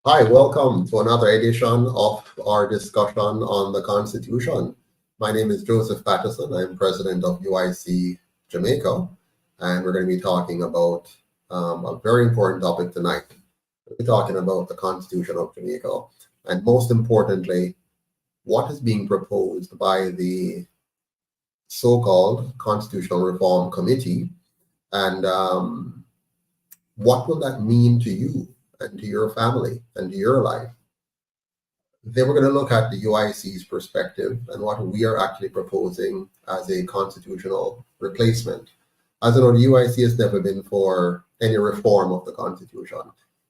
Hi, welcome to another edition of our discussion on the Constitution. My name is Joseph Patterson. I'm president of UIC Jamaica, and we're going to be talking about a very important topic tonight. We'll be talking about the Constitution of Jamaica, and most importantly, what is being proposed by the so-called Constitutional Reform Committee, and what will that mean to you and to your family and to your life? Then we're going to look at the UIC's perspective and what we are actually proposing as a constitutional replacement. As you know, the UIC has never been for any reform of the Constitution.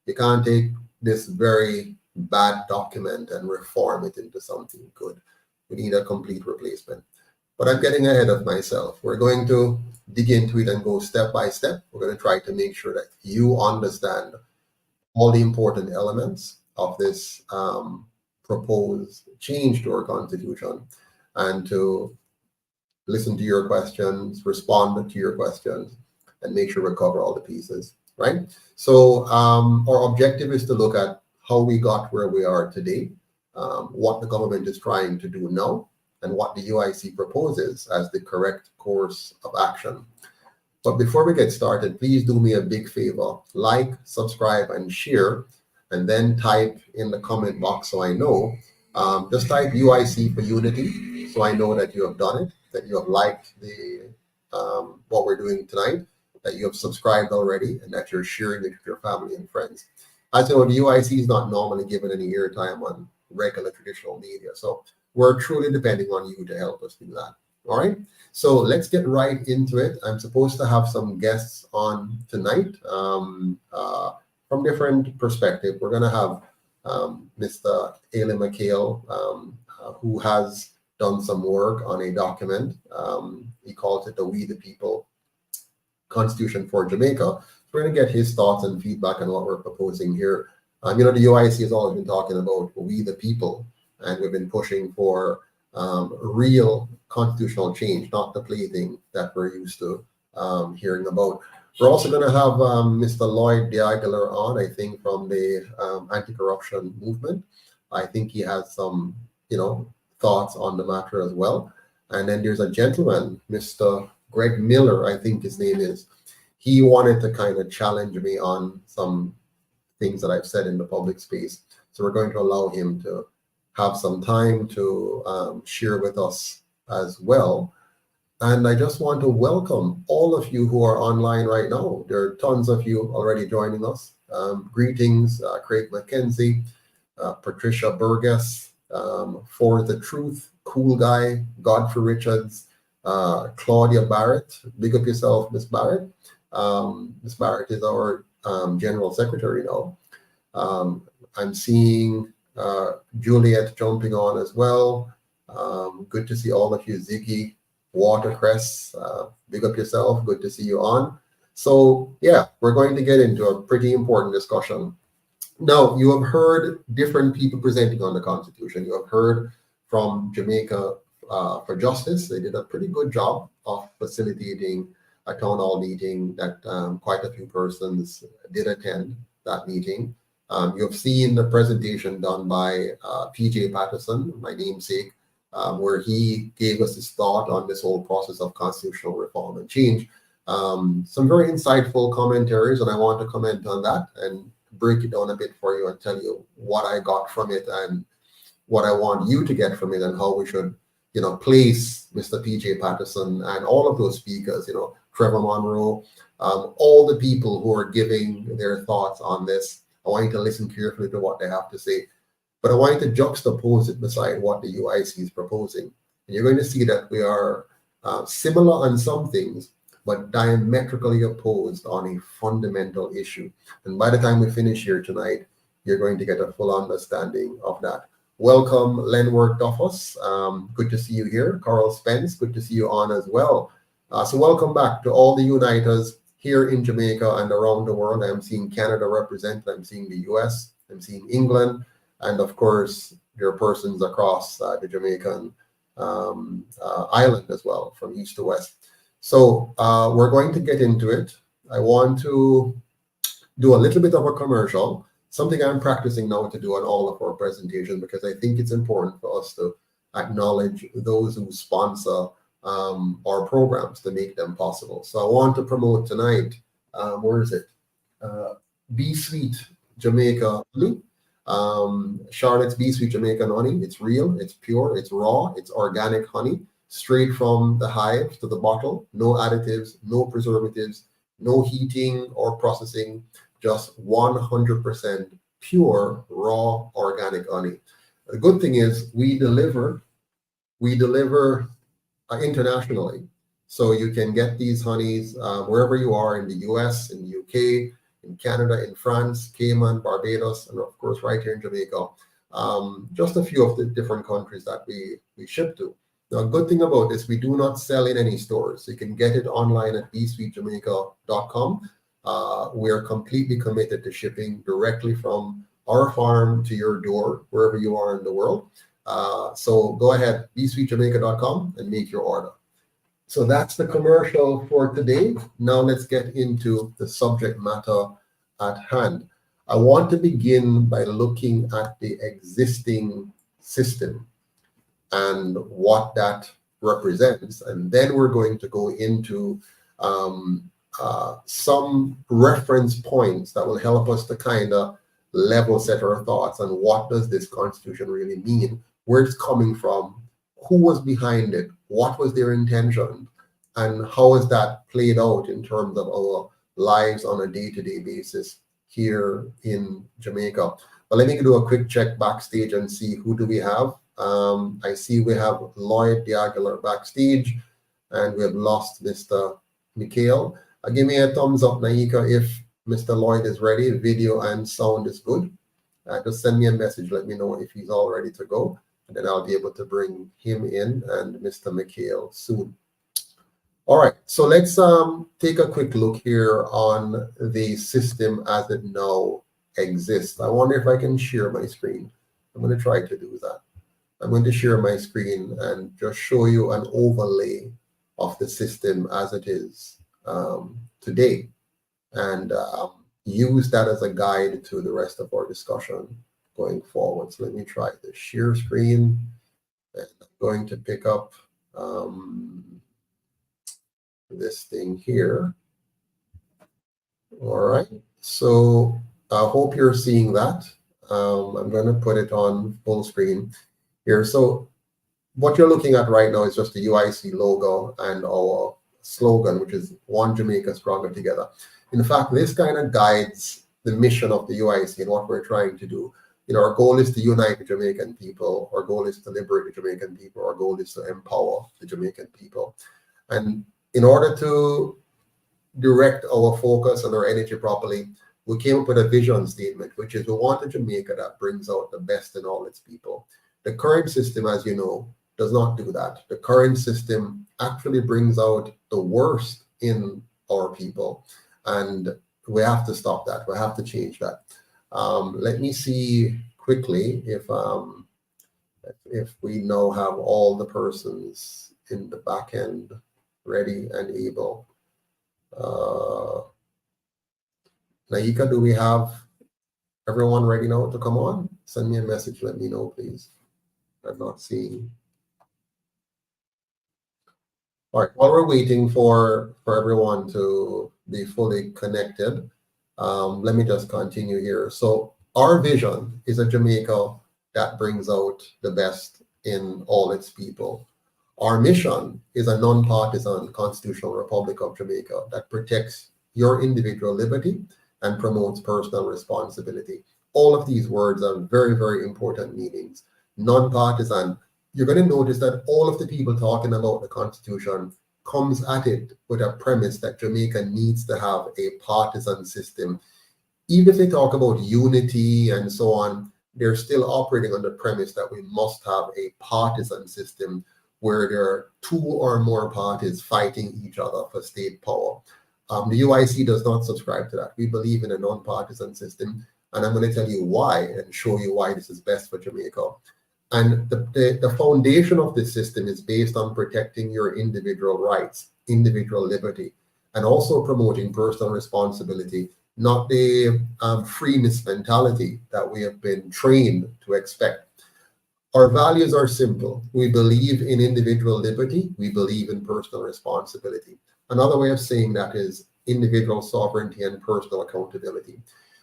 You can't take this very bad document and reform it into something good. We need a complete replacement. But I'm getting ahead of myself. We're going to dig into it and go step by step. We're going to try to make sure that you understand all the important elements of this proposed change to our Constitution, and to listen to your questions, respond to your questions, and make sure we cover all the pieces, right? So our objective is to look at how we got where we are today, what the government is trying to do now, and what the UIC proposes as the correct course of action. But before we get started, please do me a big favor: like, subscribe, and share, and then type in the comment box so I know. Just type UIC for Unity so I know that you have done it, that you have liked the what we're doing tonight, that you have subscribed already, and that you're sharing it with your family and friends. As you know, the UIC is not normally given any airtime on regular traditional media, so we're truly depending on you to help us do that. All right, so let's get right into it. I'm supposed to have some guests on tonight from different perspectives. We're going to have Mr. Ailey McHale, who has done some work on a document. He calls it the We the People Constitution for Jamaica. So we're going to get his thoughts and feedback on what we're proposing here. The UIC has always been talking about we the people, and we've been pushing for real constitutional change, not the plaything that we're used to hearing about. We're also going to have Mr. Lloyd D'Aguilar on, I think, from the anti-corruption movement. I think he has some, thoughts on the matter as well. And then there's a gentleman, Mr. Greg Miller, I think his name is. He wanted to kind of challenge me on some things that I've said in the public space. So we're going to allow him to have some time to share with us as well. And I just want to welcome all of you who are online right now. There are tons of you already joining us. Greetings, Craig McKenzie, Patricia Burgess, For the Truth, Cool Guy, Godfrey Richards, Claudia Barrett. Big up yourself, Miss Barrett. Miss Barrett is our General Secretary now. I'm seeing Juliet jumping on as well. Good to see all of you. Ziggy, Watercress, big up yourself. Good to see you on. So yeah, we're going to get into a pretty important discussion. Now, you have heard different people presenting on the Constitution. You have heard from Jamaica for Justice. They did a pretty good job of facilitating a town hall meeting that quite a few persons did attend that meeting. You have seen the presentation done by PJ Patterson, my namesake, where he gave us his thought on this whole process of constitutional reform and change. Some very insightful commentaries, and I want to comment on that and break it down a bit for you and tell you what I got from it and what I want you to get from it, and how we should, place Mr. PJ Patterson and all of those speakers, Trevor Monroe, all the people who are giving their thoughts on this. I want you to listen carefully to what they have to say. But I want you to juxtapose it beside what the UIC is proposing. And you're going to see that we are similar on some things, but diametrically opposed on a fundamental issue. And by the time we finish here tonight, you're going to get a full understanding of that. Welcome, Lenworth Duffus. Good to see you here. Carl Spence, good to see you on as well. So welcome back to all the Uniters here in Jamaica and around the world. I'm seeing Canada represented. I'm seeing the US. I'm seeing England. And of course, there are persons across the Jamaican island as well, from east to west. So we're going to get into it. I want to do a little bit of a commercial. something I'm practicing now to do on all of our presentations, because I think it's important for us to acknowledge those who sponsor our programs to make them possible. So I want to promote tonight, where is it? Be Sweet Jamaica honey. Charlotte's Be Sweet Jamaican honey. It's real, it's pure, it's raw, it's organic honey, straight from the hive to the bottle. No additives, no preservatives, no heating or processing, just 100% pure, raw, organic honey. The good thing is we deliver internationally. So you can get these honeys wherever you are in the US, in the UK, in Canada, in France, Cayman, Barbados, and of course right here in Jamaica. Just a few of the different countries that we ship to. Now, a good thing about this, we do not sell in any stores. You can get it online at besweetjamaica.com. We are completely committed to shipping directly from our farm to your door, wherever you are in the world. So go ahead, besweetjamaica.com, and make your order. So that's the commercial for today. Now let's get into the subject matter at hand. I want to begin by looking at the existing system and what that represents. And then we're going to go into some reference points that will help us to kind of level set our thoughts on what does this Constitution really mean, where it's coming from, who was behind it, what was their intention, and how is that played out in terms of our lives on a day-to-day basis here in Jamaica. But let me do a quick check backstage and see who do we have. I see we have Lloyd Diaguilar backstage, and we have lost Mr. Mikhail. Give me a thumbs up, Naika, if Mr. Lloyd is ready, video and sound is good. Just send me a message, let me know if he's all ready to go, and then I'll be able to bring him in and Mr. Mikhail soon. All right, so let's take a quick look here on the system as it now exists. I wonder if I can share my screen. I'm going to try to do that. I'm going to share my screen and just show you an overlay of the system as it is today, and use that as a guide to the rest of our discussion going forward. So let me try the share screen, and I'm going to pick up this thing here. All right, so I hope you're seeing that. I'm going to put it on full screen here. So what you're looking at right now is just the UIC logo and our slogan, which is One Jamaica Stronger Together. In fact, this kind of guides the mission of the UIC and what we're trying to do. You know, our goal is to unite the Jamaican people. Our goal is to liberate the Jamaican people. Our goal is to empower the Jamaican people. And in order to direct our focus and our energy properly, we came up with a vision statement, which is we want a Jamaica that brings out the best in all its people. The current system, as you know, does not do that. The current system actually brings out the worst in our people, and we have to stop that. We have to change that. Let me see quickly if we now have all the persons in the back end ready and able. Naika, do we have everyone ready now to come on? Send me a message, let me know, please. I'm not seeing. All right, while we're waiting for everyone to be fully connected, let me just continue here. So our vision is a Jamaica that brings out the best in all its people. Our mission is a non-partisan constitutional republic of Jamaica that protects your individual liberty and promotes personal responsibility. All of these words are very, very important meanings. Non-partisan, you're going to notice that all of the people talking about the Constitution comes at it with a premise that Jamaica needs to have a partisan system. Even if they talk about unity and so on, they're still operating on the premise that we must have a partisan system where there are two or more parties fighting each other for state power. The UIC does not subscribe to that. We believe in a non-partisan system, and I'm going to tell you why and show you why this is best for Jamaica. And the foundation of this system is based on protecting your individual rights, individual liberty, and also promoting personal responsibility not the freeness mentality that we have been trained to expect. Our values are simple. We believe in individual liberty. We believe in personal responsibility. Another way of saying that is individual sovereignty and personal accountability.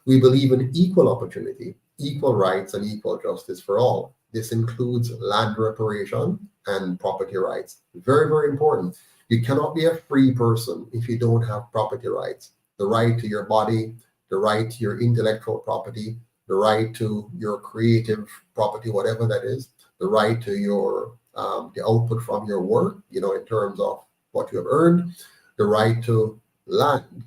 We believe in equal opportunity, equal rights, and equal justice for all. This includes land reparation and property rights. Very, very important. You cannot be a free person if you don't have property rights. The right to your body, the right to your intellectual property, the right to your creative property, whatever that is, the right to your the output from your work, in terms of what you have earned, the right to land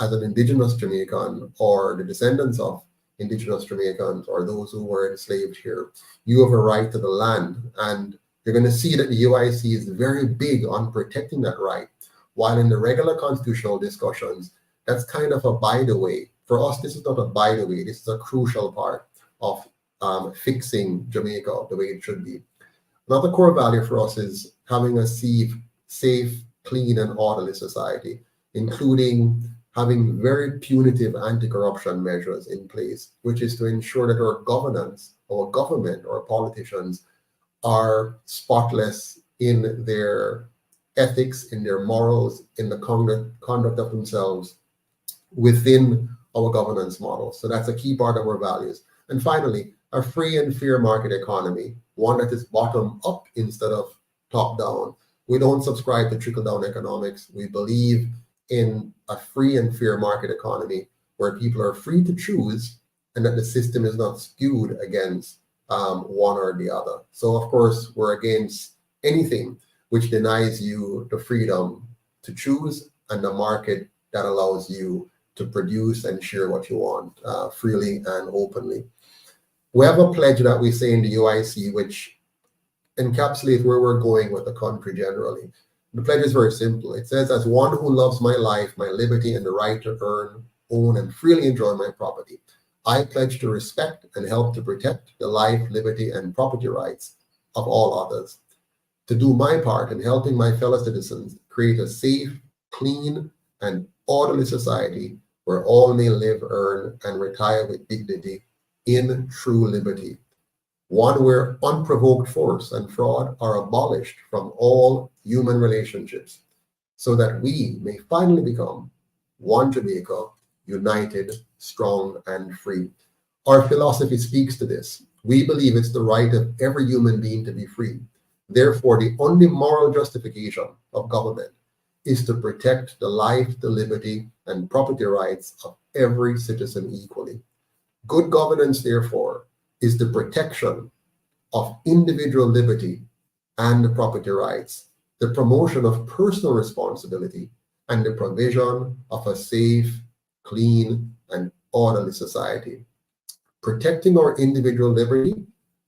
as an indigenous Jamaican or the descendants of indigenous Jamaicans or those who were enslaved here. You have a right to the land, and you're going to see that the UIC is very big on protecting that right, while in the regular constitutional discussions, that's kind of a by the way. For us, this is not a by the way, this is a crucial part of fixing Jamaica the way it should be. Another core value for us is having a safe, clean, and orderly society, including having very punitive anti-corruption measures in place, which is to ensure that our governance, our government, our politicians are spotless in their ethics, in their morals, in the conduct of themselves within our governance model. So that's a key part of our values. And finally, a free and fair market economy, one that is bottom up instead of top down. We don't subscribe to trickle-down economics. We believe in a free and fair market economy where people are free to choose and that the system is not skewed against one or the other. So, of course, we're against anything which denies you the freedom to choose and the market that allows you to produce and share what you want freely and openly. We have a pledge that we say in the UIC, which encapsulates where we're going with the country generally. The pledge is very simple. It says, as one who loves my life, my liberty, and the right to earn, own, and freely enjoy my property, I pledge to respect and help to protect the life, liberty, and property rights of all others, to do my part in helping my fellow citizens create a safe, clean, and orderly society where all may live, earn, and retire with dignity in true liberty. One where unprovoked force and fraud are abolished from all human relationships, so that we may finally become one Jamaica, united, strong, and free. Our philosophy speaks to this. We believe it's the right of every human being to be free. Therefore, the only moral justification of government is to protect the life, the liberty, and property rights of every citizen equally. Good governance, therefore, is the protection of individual liberty and property rights, the promotion of personal responsibility, and the provision of a safe, clean, and orderly society. Protecting our individual liberty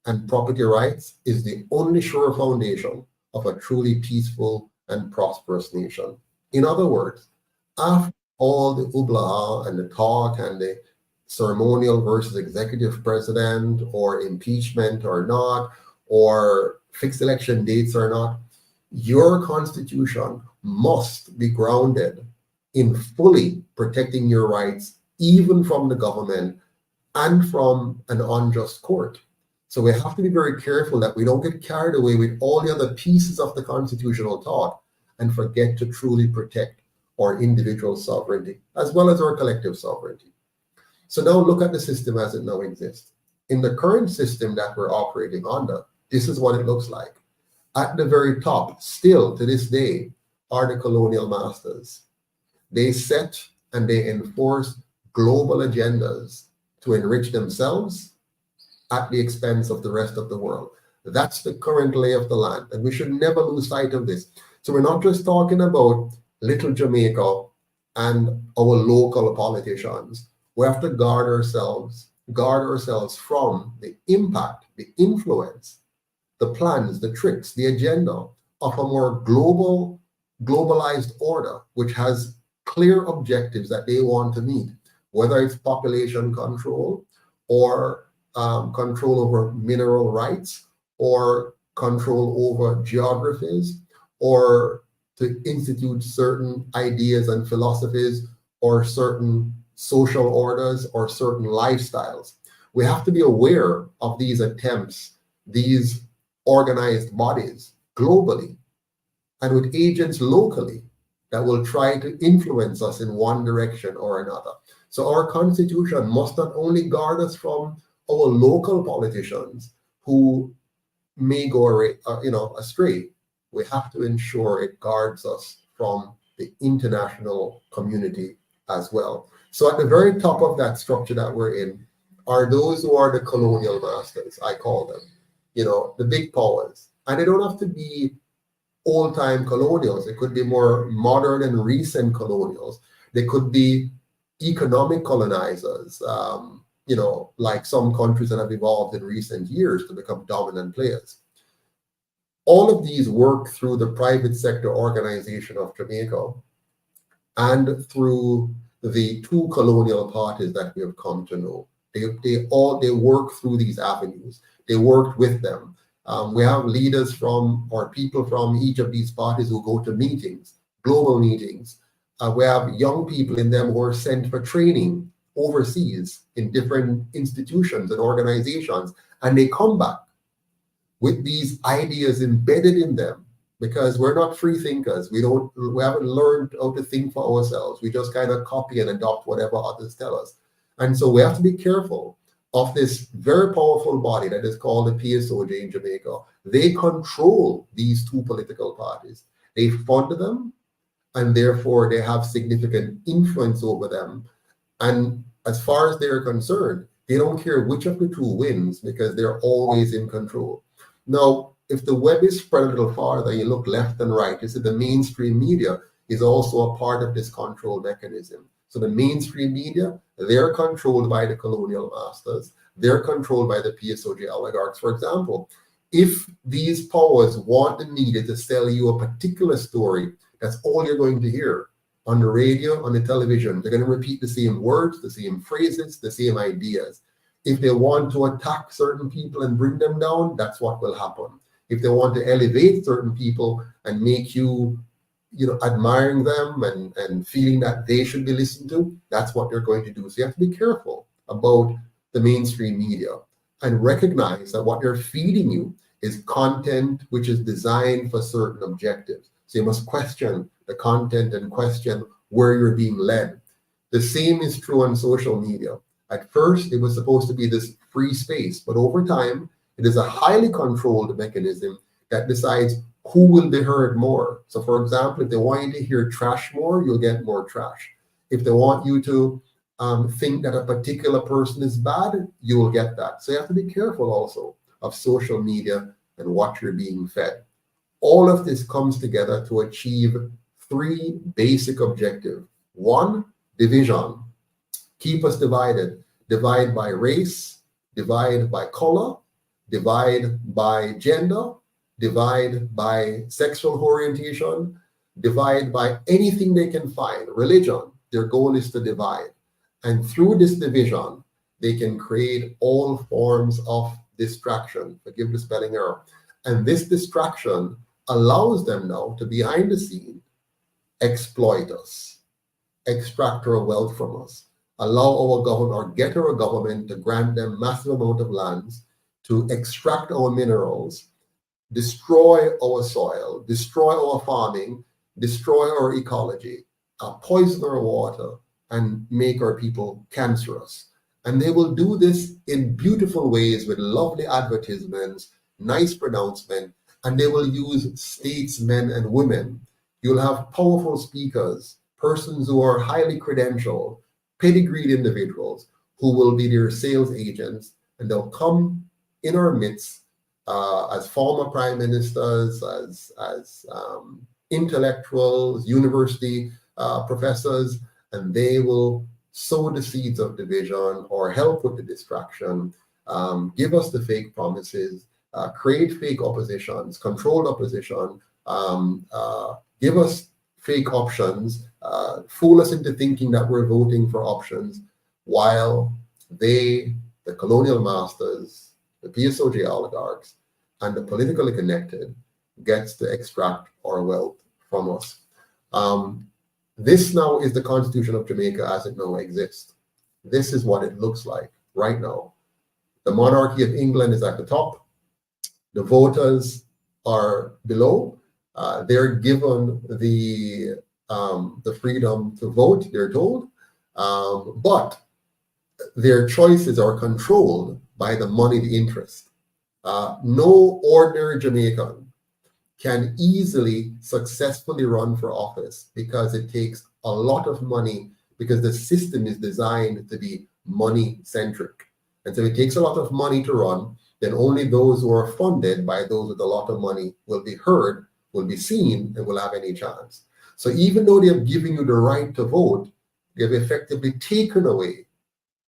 and property rights is the only sure foundation of a truly peaceful and prosperous nation. In other words, after all the hoopla and the talk and the ceremonial versus executive president or impeachment or not, or fixed election dates or not, your constitution must be grounded in fully protecting your rights, even from the government and from an unjust court. So we have to be very careful that we don't get carried away with all the other pieces of the constitutional talk and forget to truly protect our individual sovereignty as well as our collective sovereignty. So now look at the system as it now exists. In the current system that we're operating under, this is what it looks like. At the very top, still to this day, are the colonial masters. They set and they enforce global agendas to enrich themselves at the expense of the rest of the world. That's the current lay of the land, and we should never lose sight of this. So we're not just talking about little Jamaica and our local politicians. We have to guard ourselves from the impact, the influence, the plans, the tricks, the agenda of a more globalized order, which has clear objectives that they want to meet, whether it's population control or control over mineral rights or control over geographies, or to institute certain ideas and philosophies or certain social orders or certain lifestyles. We have to be aware of these attempts, these organized bodies globally and with agents locally that will try to influence us in one direction or another. So our constitution must not only guard us from our local politicians who may go astray. We have to ensure it guards us from the international community as well. So at the very top of that structure that we're in are those who are the colonial masters, I call them, the big powers. And they don't have to be old-time colonials. It could be more modern and recent colonials. They could be economic colonizers, like some countries that have evolved in recent years to become dominant players. All of these work through the private sector organization of Jamaica and through the two colonial parties that we have come to know. They work through these avenues. They worked with them. We have leaders from or people from each of these parties who go to meetings, global meetings. We have young people in them who are sent for training overseas in different institutions and organizations, and they come back with these ideas embedded in them because we're not free thinkers. We haven't learned how to think for ourselves. We just kind of copy and adopt whatever others tell us. And so we have to be careful of this very powerful body that is called the PSOJ in Jamaica. They control these two political parties. They fund them, and therefore they have significant influence over them. And as far as they're concerned, they don't care which of the two wins because they're always in control. Now, if the web is spread a little farther, you look left and right, you see the mainstream media is also a part of this control mechanism. So the mainstream media, they're controlled by the colonial masters. They're controlled by the PSOJ oligarchs. For example, if these powers want the media to sell you a particular story, that's all you're going to hear on the radio, on the television. They're going to repeat the same words, the same phrases, the same ideas. If they want to attack certain people and bring them down, that's what will happen. If they want to elevate certain people and make you, admiring them and feeling that they should be listened to, that's what they're going to do. So you have to be careful about the mainstream media and recognize that what they're feeding you is content which is designed for certain objectives. So you must question the content and question where you're being led. The same is true on social media. At first, it was supposed to be this free space, but over time, it is a highly controlled mechanism that decides who will be heard more. So for example, if they want you to hear trash more, you'll get more trash. If they want you to think that a particular person is bad, you will get that. So you have to be careful also of social media and what you're being fed. All of this comes together to achieve three basic objectives. One, division. Keep us divided. Divide by race, divide by color, divide by gender, divide by sexual orientation, divide by anything they can find, religion. Their goal is to divide. And through this division, they can create all forms of distraction. Forgive the spelling error. And this distraction allows them now to, behind the scene, exploit us, extract our wealth from us, allow our government or get our government to grant them massive amount of lands, to extract our minerals, destroy our soil, destroy our farming, destroy our ecology, poison our water, and make our people cancerous. And they will do this in beautiful ways with lovely advertisements, nice pronouncement, and they will use statesmen and women. You'll have powerful speakers, persons who are highly credentialed, pedigreed individuals who will be their sales agents, and they'll come in our midst as former prime ministers, as intellectuals, university professors, and they will sow the seeds of division or help with the distraction, give us the fake promises, create fake oppositions, controlled opposition, give us fake options, fool us into thinking that we're voting for options, while they, the colonial masters, the PSOJ oligarchs, and the politically connected gets to extract our wealth from us. This now is the Constitution of Jamaica as it now exists. this is what it looks like right now. The monarchy of England is at the top. The voters are below. They're given the freedom to vote, they're told, but their choices are controlled by the moneyed interest. No ordinary Jamaican can easily successfully run for office because it takes a lot of money, because the system is designed to be money-centric. And so it takes a lot of money to run. Then only those who are funded by those with a lot of money will be heard, will be seen, and will have any chance. So even though they have given you the right to vote, they have effectively taken away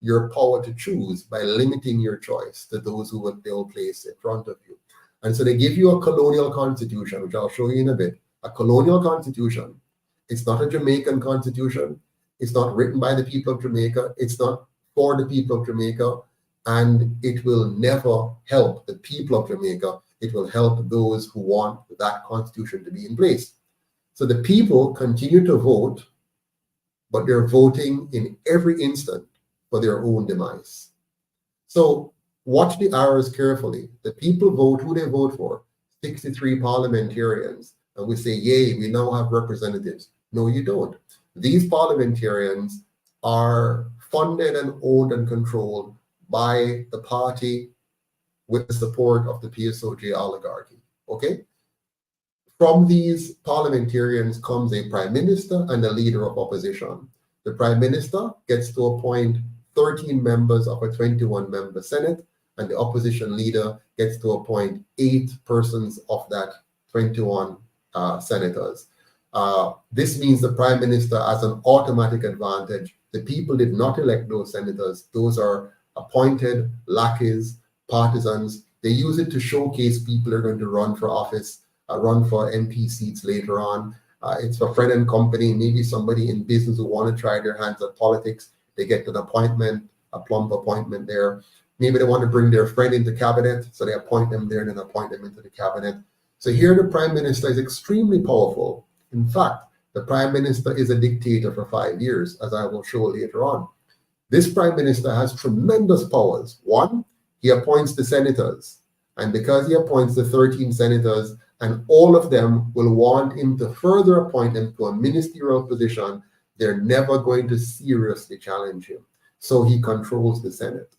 your power to choose by limiting your choice to those who they'll place in front of you. And so they give you a colonial constitution, which I'll show you in a bit. A colonial constitution. It's not a Jamaican constitution. It's not written by the people of Jamaica. It's not for the people of Jamaica. And it will never help the people of Jamaica. It will help those who want that constitution to be in place. So the people continue to vote, but they're voting in every instant for their own demise. So watch the arrows carefully. The people vote who they vote for. 63 parliamentarians. And we say, yay, we now have representatives. No, you don't. These parliamentarians are funded and owned and controlled by the party with the support of the PSOJ oligarchy. Okay? From these parliamentarians comes a prime minister and a leader of opposition. The prime minister gets to appoint 13 members of a 21-member Senate, and the opposition leader gets to appoint 8 persons of that 21 senators. This means the prime minister has an automatic advantage. The people did not elect those senators. Those are appointed lackeys, partisans. They use it to showcase people are going to run for office, run for MP seats later on. It's for friend and company, maybe somebody in business who want to try their hands at politics. They get an appointment, a plump appointment there. Maybe they want to bring their friend into cabinet, so they appoint them there and then appoint them into the cabinet. So here the prime minister is extremely powerful. In fact, the prime minister is a dictator for 5 years, as I will show later on. This prime minister has tremendous powers. One, he appoints the senators. And because he appoints the 13 senators, and all of them will want him to further appoint them to a ministerial position, they're never going to seriously challenge him. So he controls the Senate.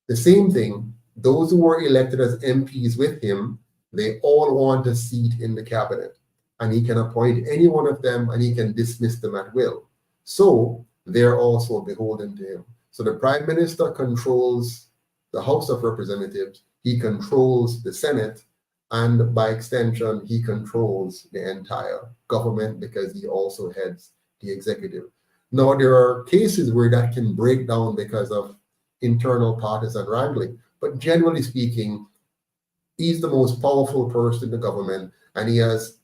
The same thing, those who were elected as MPs with him, they all want a seat in the cabinet. And he can appoint any one of them and he can dismiss them at will. So they're also beholden to him. So the prime minister controls the House of Representatives, he controls the Senate, and by extension, he controls the entire government because he also heads the executive. Now, there are cases where that can break down because of internal partisan wrangling, but generally speaking, he's the most powerful person in the government, and he has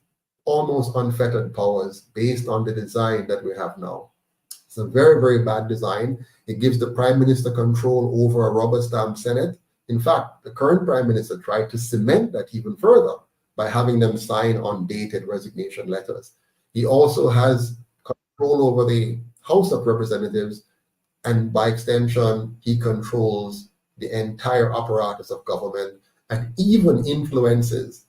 almost unfettered powers based on the design that we have now. It's a very, very bad design. It gives the prime minister control over a rubber stamp Senate. In fact, the current prime minister tried to cement that even further by having them sign undated resignation letters. He also has control over the House of Representatives, and by extension, he controls the entire apparatus of government and even influences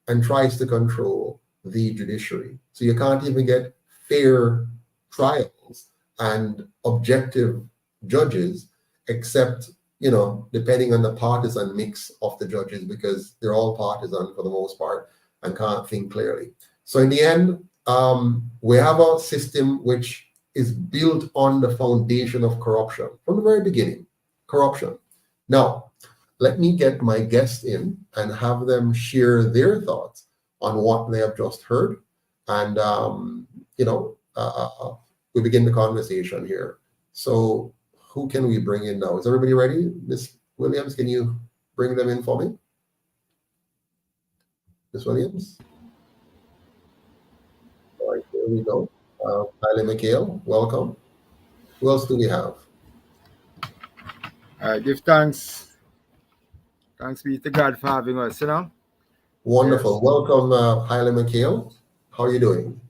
and tries to control the judiciary. So you can't even get fair trials and objective judges, except, you know, depending on the partisan mix of the judges, because they're all partisan for the most part and can't think clearly. So in the end, we have a system which is built on the foundation of corruption from the very beginning. Corruption. Now, let me get my guests in and have them share their thoughts on what they have just heard. And, we begin the conversation here. So who can we bring in now? Is everybody ready? Miss Williams, can you bring them in for me? Miss Williams? All right, here we go. Haile McHale, welcome. Who else do we have? Give thanks. Thanks be to God for having us, you know. Wonderful. Yes. Welcome, Haile McHale. How are you doing?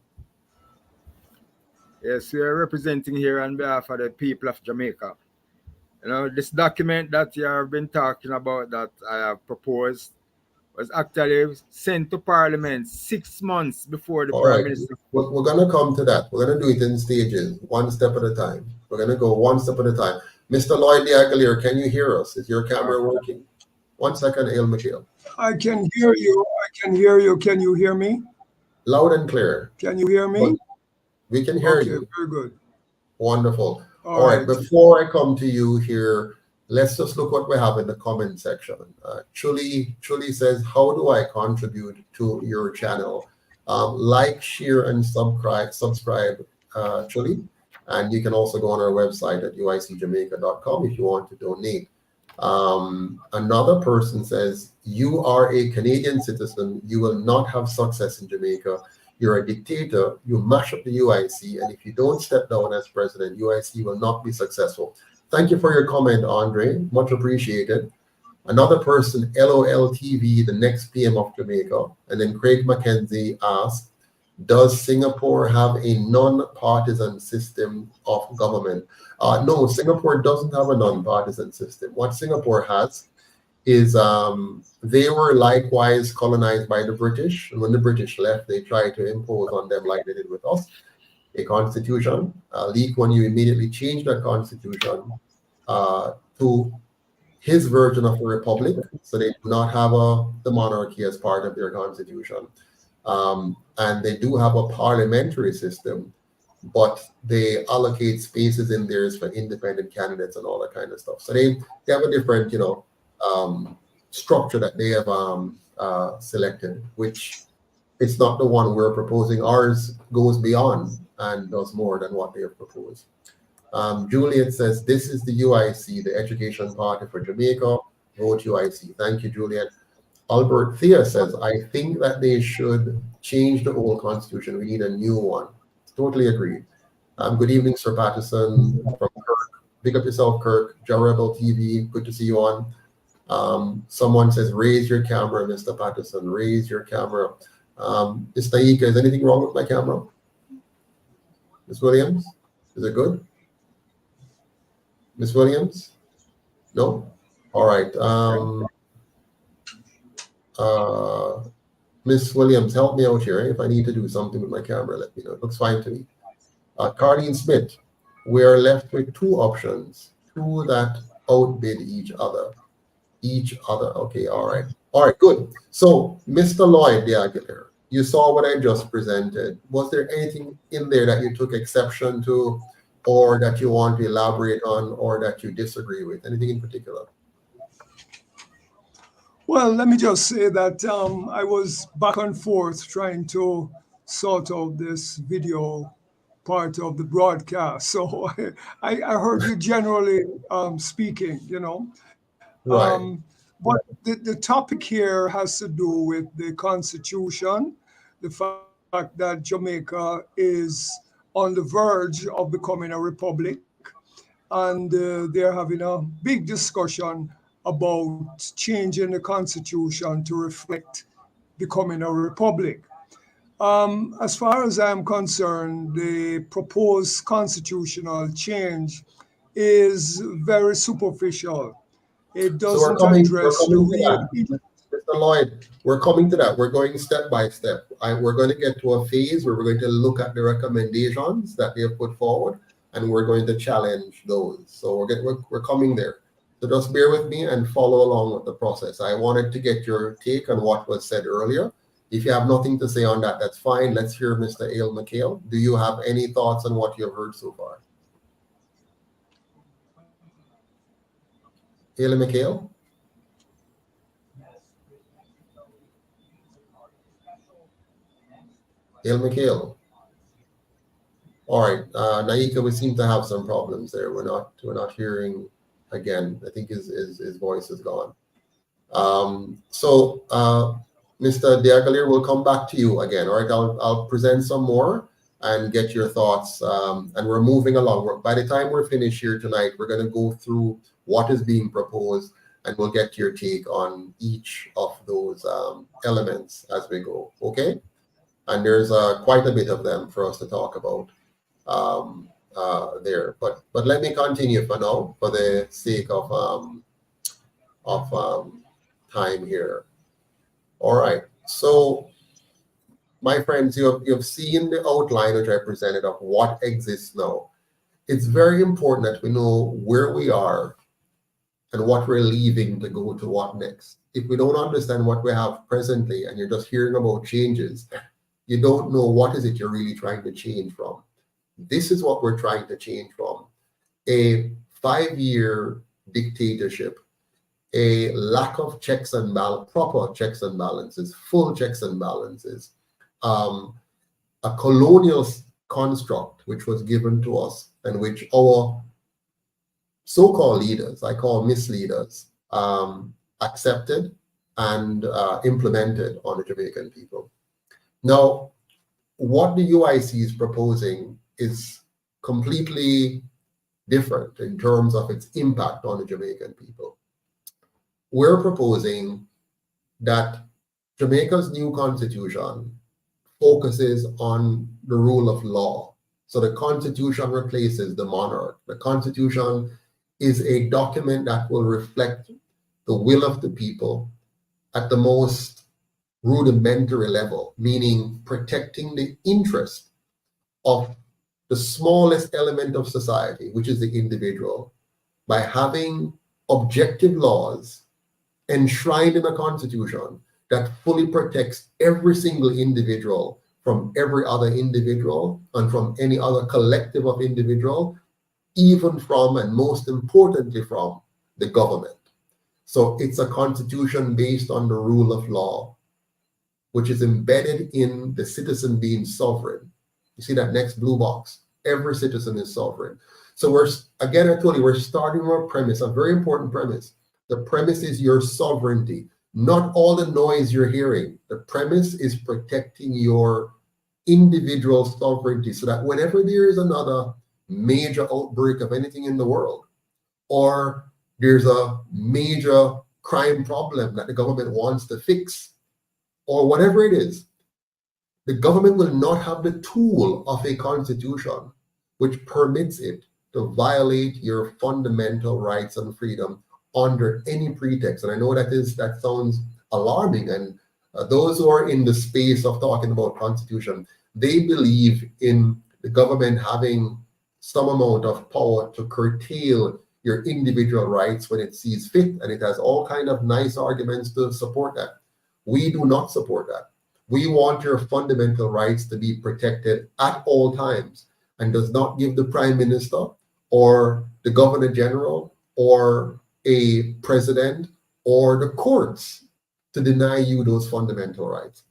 Yes, we are representing here on behalf of the people of Jamaica. This document that you have been talking about that I have proposed was actually sent to Parliament 6 months before the All Prime right, Minister. we're going to come to that. We're going to do it in stages, one step at a time. We're going to go one step at a time. Mr. Lloyd Diagalier, can you hear us? Is your camera working? 1 second, Ale McHale. I can hear you. I can hear you. Can you hear me? Loud and clear. Can you hear me? We can hear Okay, you. very good. Wonderful. All All right, right. before I come to you here, let's just look what we have in the comment section. Chuli says, how do I contribute to your channel? Like, share, and subscribe, Chuli. And you can also go on our website at uicjamaica.com if you want to donate. Another person says, you are a Canadian citizen. You will not have success in Jamaica. You're a dictator. You mash up the UIC. And if you don't step down as president, UIC will not be successful. Thank you for your comment, Andre. Much appreciated. Another person, LOL TV, the next PM of Jamaica. And then Craig McKenzie asked, does Singapore have a non-partisan system of government? No, Singapore doesn't have a non-partisan system. What Singapore has is they were likewise colonized by the British. And when the British left, they tried to impose on them, like they did with us, a constitution. Lee Kuan Yew immediately changed that constitution to his version of a republic. So they do not have the monarchy as part of their constitution. And they do have a parliamentary system, but they allocate spaces in theirs for independent candidates and all that kind of stuff. So they have a different, structure that they have selected, which it's not the one we're proposing. Ours goes beyond and does more than what they have proposed. Juliet says, this is the UIC, the Education Party for Jamaica. Vote UIC. Thank you, Juliet. Albert Thea says, I think that they should change the old constitution. We need a new one. Totally agree. Good evening, Sir Patterson from Kirk. Pick up yourself, Kirk. Rebel TV, good to see you on. Someone says, raise your camera, Mr. Patterson. Raise your camera. Ms. Taika, is anything wrong with my camera? Ms. Williams, is it good? Ms. Williams? No? All right. Miss Williams, help me out here. If I need to do something with my camera, let me know. It looks fine to me. Carleen Smith, we are left with two options, two that outbid each other. Okay, all right. All right, good. So, Mr. Lloyd Diaghileer, you saw what I just presented. Was there anything in there that you took exception to, or that you want to elaborate on, or that you disagree with? Anything in particular? Well, let me just say that I was back and forth trying to sort out this video part of the broadcast. So I heard you generally speaking, Right. But the topic here has to do with the Constitution, the fact that Jamaica is on the verge of becoming a republic, and they're having a big discussion about changing the Constitution to reflect becoming a republic. As far as I'm concerned, the proposed constitutional change is very superficial. It doesn't address the real issue. Mr. Lloyd, we're coming to that. We're going step by step. We're going to get to a phase where we're going to look at the recommendations that they have put forward, and we're going to challenge those. So we're coming there. So just bear with me and follow along with the process. I wanted to get your take on what was said earlier. If you have nothing to say on that, that's fine. Let's hear Mr. Ale McHale. Do you have any thoughts on what you've heard so far? Ale McHale? Ale McHale? All right, Naika, we seem to have some problems there. We're not hearing again. I think his voice is gone. Mr. Diaghileer, we'll come back to you again. All right, I'll present some more and get your thoughts. And we're moving along. By the time we're finished here tonight, we're going to go through what is being proposed, and we'll get your take on each of those elements as we go. Okay? And there's quite a bit of them for us to talk about. there. But let me continue for now, for the sake of time here. All right. So, my friends, you've seen the outline which I presented of what exists now. It's very important that we know where we are and what we're leaving to go to what next. If we don't understand what we have presently and you're just hearing about changes, you don't know what is it you're really trying to change from. This is what we're trying to change from. A 5-year dictatorship, a lack of checks and proper checks and balances, full checks and balances, a colonial construct which was given to us and which our so-called leaders, I call misleaders, accepted and implemented on the Jamaican people. Now, what the UIC is proposing is completely different in terms of its impact on the Jamaican people. We're proposing that Jamaica's new constitution focuses on the rule of law. So the constitution replaces the monarch. The constitution is a document that will reflect the will of the people at the most rudimentary level, meaning protecting the interest of the smallest element of society, which is the individual, by having objective laws enshrined in a constitution that fully protects every single individual from every other individual and from any other collective of individual, even from, and most importantly, from the government. So it's a constitution based on the rule of law, which is embedded in the citizen being sovereign. You see that next blue box? Every citizen is sovereign. So again, I told you, we're starting from a premise, a very important premise. The premise is your sovereignty, not all the noise you're hearing. The premise is protecting your individual sovereignty so that whenever there is another major outbreak of anything in the world, or there's a major crime problem that the government wants to fix, or whatever it is, the government will not have the tool of a constitution which permits it to violate your fundamental rights and freedom under any pretext. And I know that sounds alarming, and those who are in the space of talking about constitution, they believe in the government having some amount of power to curtail your individual rights when it sees fit, and it has all kind of nice arguments to support that. We do not support that. We want your fundamental rights to be protected at all times, and does not give the Prime Minister or the Governor General or a president or the courts to deny you those fundamental rights.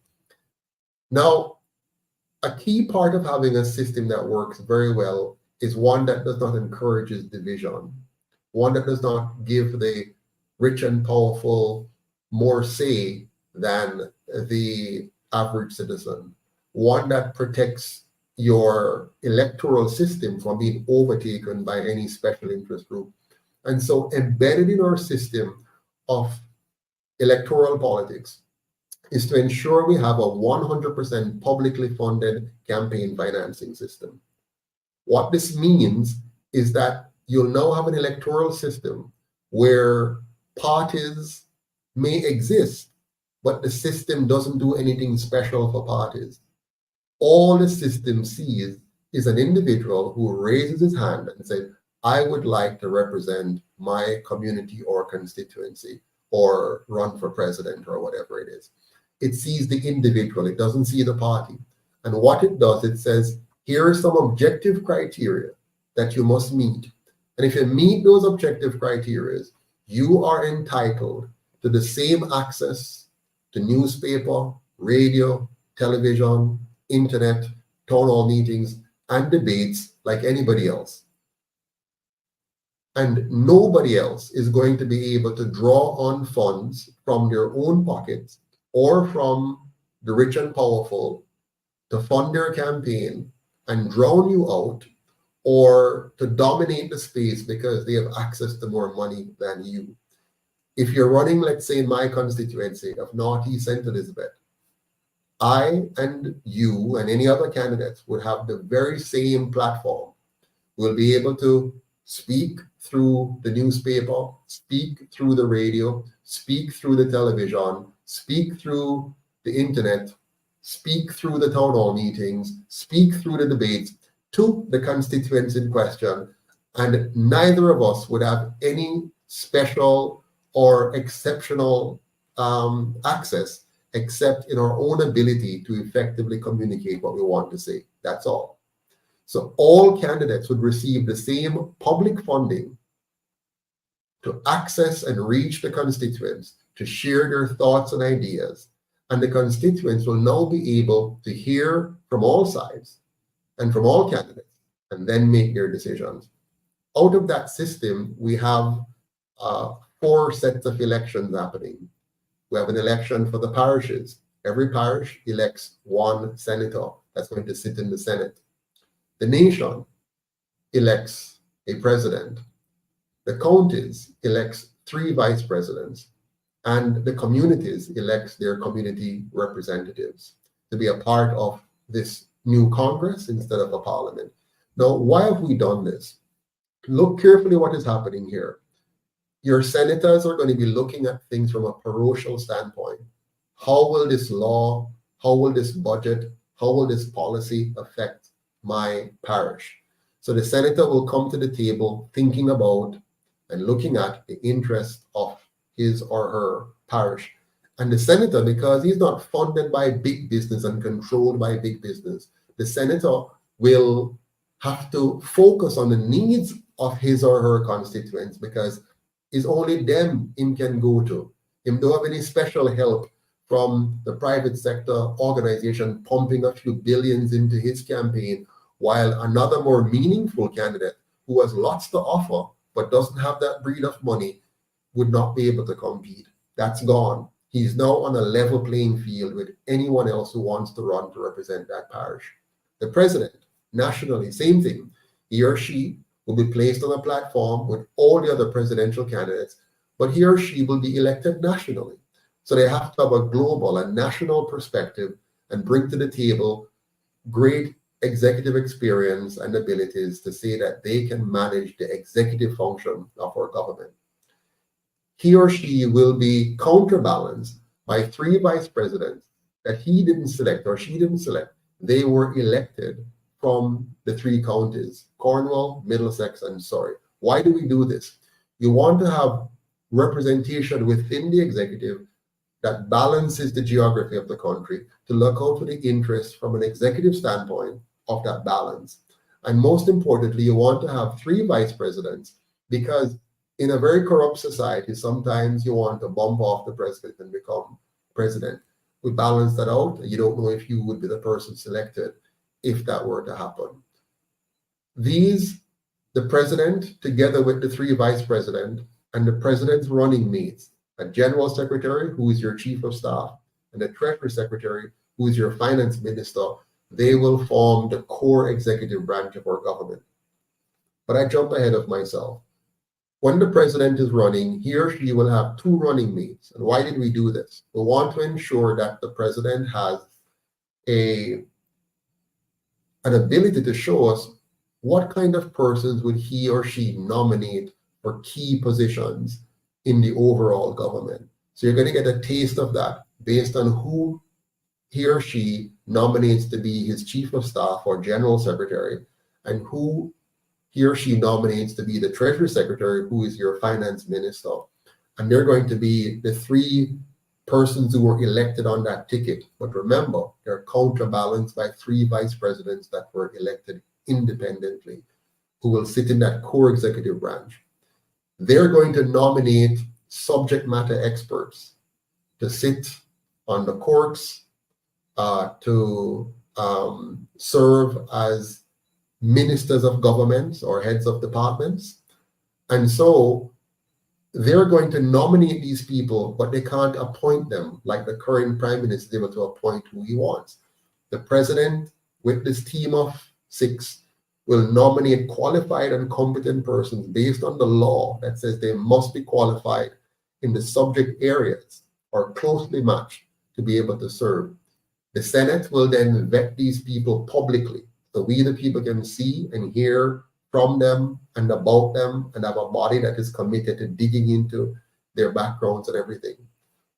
Now, a key part of having a system that works very well is one that does not encourage division, one that does not give the rich and powerful more say than the average citizen, one that protects your electoral system from being overtaken by any special interest group. And so embedded in our system of electoral politics is to ensure we have a 100% publicly funded campaign financing system. What this means is that you'll now have an electoral system where parties may exist, but the system doesn't do anything special for parties. All the system sees is an individual who raises his hand and says, I would like to represent my community or constituency or run for president or whatever it is. It sees the individual, it doesn't see the party. And what it does, it says, here are some objective criteria that you must meet. And if you meet those objective criteria, you are entitled to the same access to newspaper, radio, television, internet, town hall meetings, and debates like anybody else. And nobody else is going to be able to draw on funds from their own pockets or from the rich and powerful to fund their campaign and drown you out, or to dominate the space because they have access to more money than you. If you're running, let's say in my constituency of Northeast St. Elizabeth, I and you and any other candidates would have the very same platform, will be able to speak through the newspaper, speak through the radio, speak through the television, speak through the internet, speak through the town hall meetings, speak through the debates to the constituents in question, and neither of us would have any special or exceptional access except in our own ability to effectively communicate what we want to say. That's all. So all candidates would receive the same public funding to access and reach the constituents, to share their thoughts and ideas. And the constituents will now be able to hear from all sides and from all candidates and then make their decisions. Out of that system, we have 4 sets of elections happening. We have an election for the parishes. Every parish elects 1 senator that's going to sit in the Senate. The nation elects a president. The counties elects 3 vice presidents. And the communities elects their community representatives to be a part of this new Congress instead of a parliament. Now, why have we done this? Look carefully what is happening here. Your senators are going to be looking at things from a parochial standpoint. How will this law, how will this budget, how will this policy affect my parish? So the senator will come to the table thinking about and looking at the interest of his or her parish. And the senator, because he's not funded by big business and controlled by big business, the senator will have to focus on the needs of his or her constituents, because it's only them him can go to. Him don't have any special help from the private sector organization pumping a few billions into his campaign, while another more meaningful candidate who has lots to offer but doesn't have that breed of money would not be able to compete. That's gone. He's now on a level playing field with anyone else who wants to run to represent that parish. The president, nationally, same thing. He or she will be placed on a platform with all the other presidential candidates, but he or she will be elected nationally. So they have to have a global and national perspective and bring to the table great executive experience and abilities to say that they can manage the executive function of our government. He or she will be counterbalanced by 3 vice presidents that he didn't select or she didn't select. They were elected from the 3 counties, Cornwall, Middlesex, and Surrey. Why do we do this? You want to have representation within the executive that balances the geography of the country to look out for the interests from an executive standpoint of that balance. And most importantly, you want to have 3 vice presidents, because in a very corrupt society, sometimes you want to bump off the president and become president. We balance that out. You don't know if you would be the person selected if that were to happen. The president, together with the 3 vice presidents and the president's running mates, a general secretary who is your chief of staff and a treasury secretary who is your finance minister, they will form the core executive branch of our government. But I jump ahead of myself. When the president is running, he or she will have 2 running mates. And why did we do this? We want to ensure that the president has an ability to show us what kind of persons would he or she nominate for key positions in the overall government. So you're going to get a taste of that based on who he or she nominates to be his chief of staff or general secretary, and who he or she nominates to be the treasury secretary, who is your finance minister. And they're going to be the 3 persons who were elected on that ticket. But remember, they're counterbalanced by 3 vice presidents that were elected independently, who will sit in that core executive branch. They're going to nominate subject matter experts to sit on the courts, to serve as ministers of governments or heads of departments. And so they're going to nominate these people, but they can't appoint them like the current prime minister is able to appoint who he wants. The president, with this team of 6, will nominate qualified and competent persons based on the law that says they must be qualified in the subject areas or closely matched to be able to serve. The Senate will then vet these people publicly, so we the people can see and hear from them and about them, and have a body that is committed to digging into their backgrounds and everything.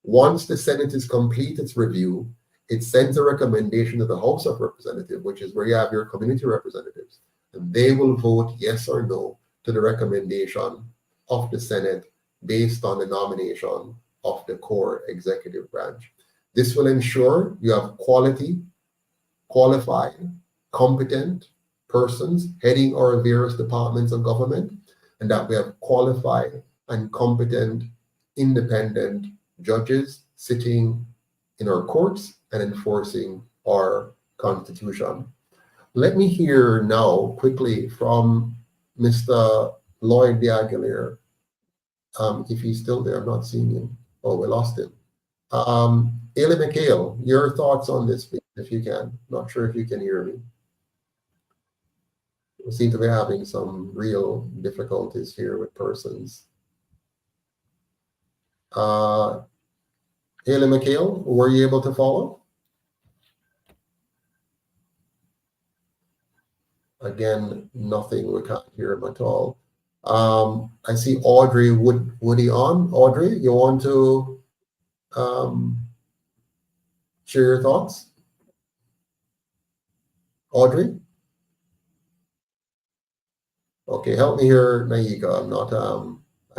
Once the Senate is complete its review, it sends a recommendation to the House of Representatives, which is where you have your community representatives, and they will vote yes or no to the recommendation of the Senate based on the nomination of the core executive branch. This will ensure you have quality, qualified, competent persons heading our various departments of government, and that we have qualified and competent independent judges sitting in our courts and enforcing our constitution. Let me hear now quickly from Mr. Lloyd de Aguilar, if he's still there. I'm not seeing him. Oh, we lost him. Ailey McHale, your thoughts on this, please, if you can. Not sure if you can hear me. We seem to be having some real difficulties here with persons. Ailey McHale, were you able to follow? Again, nothing. We can't hear him at all. I see Audrey Woody on. Audrey, you want to share your thoughts? Audrey? Okay, help me here, Naika.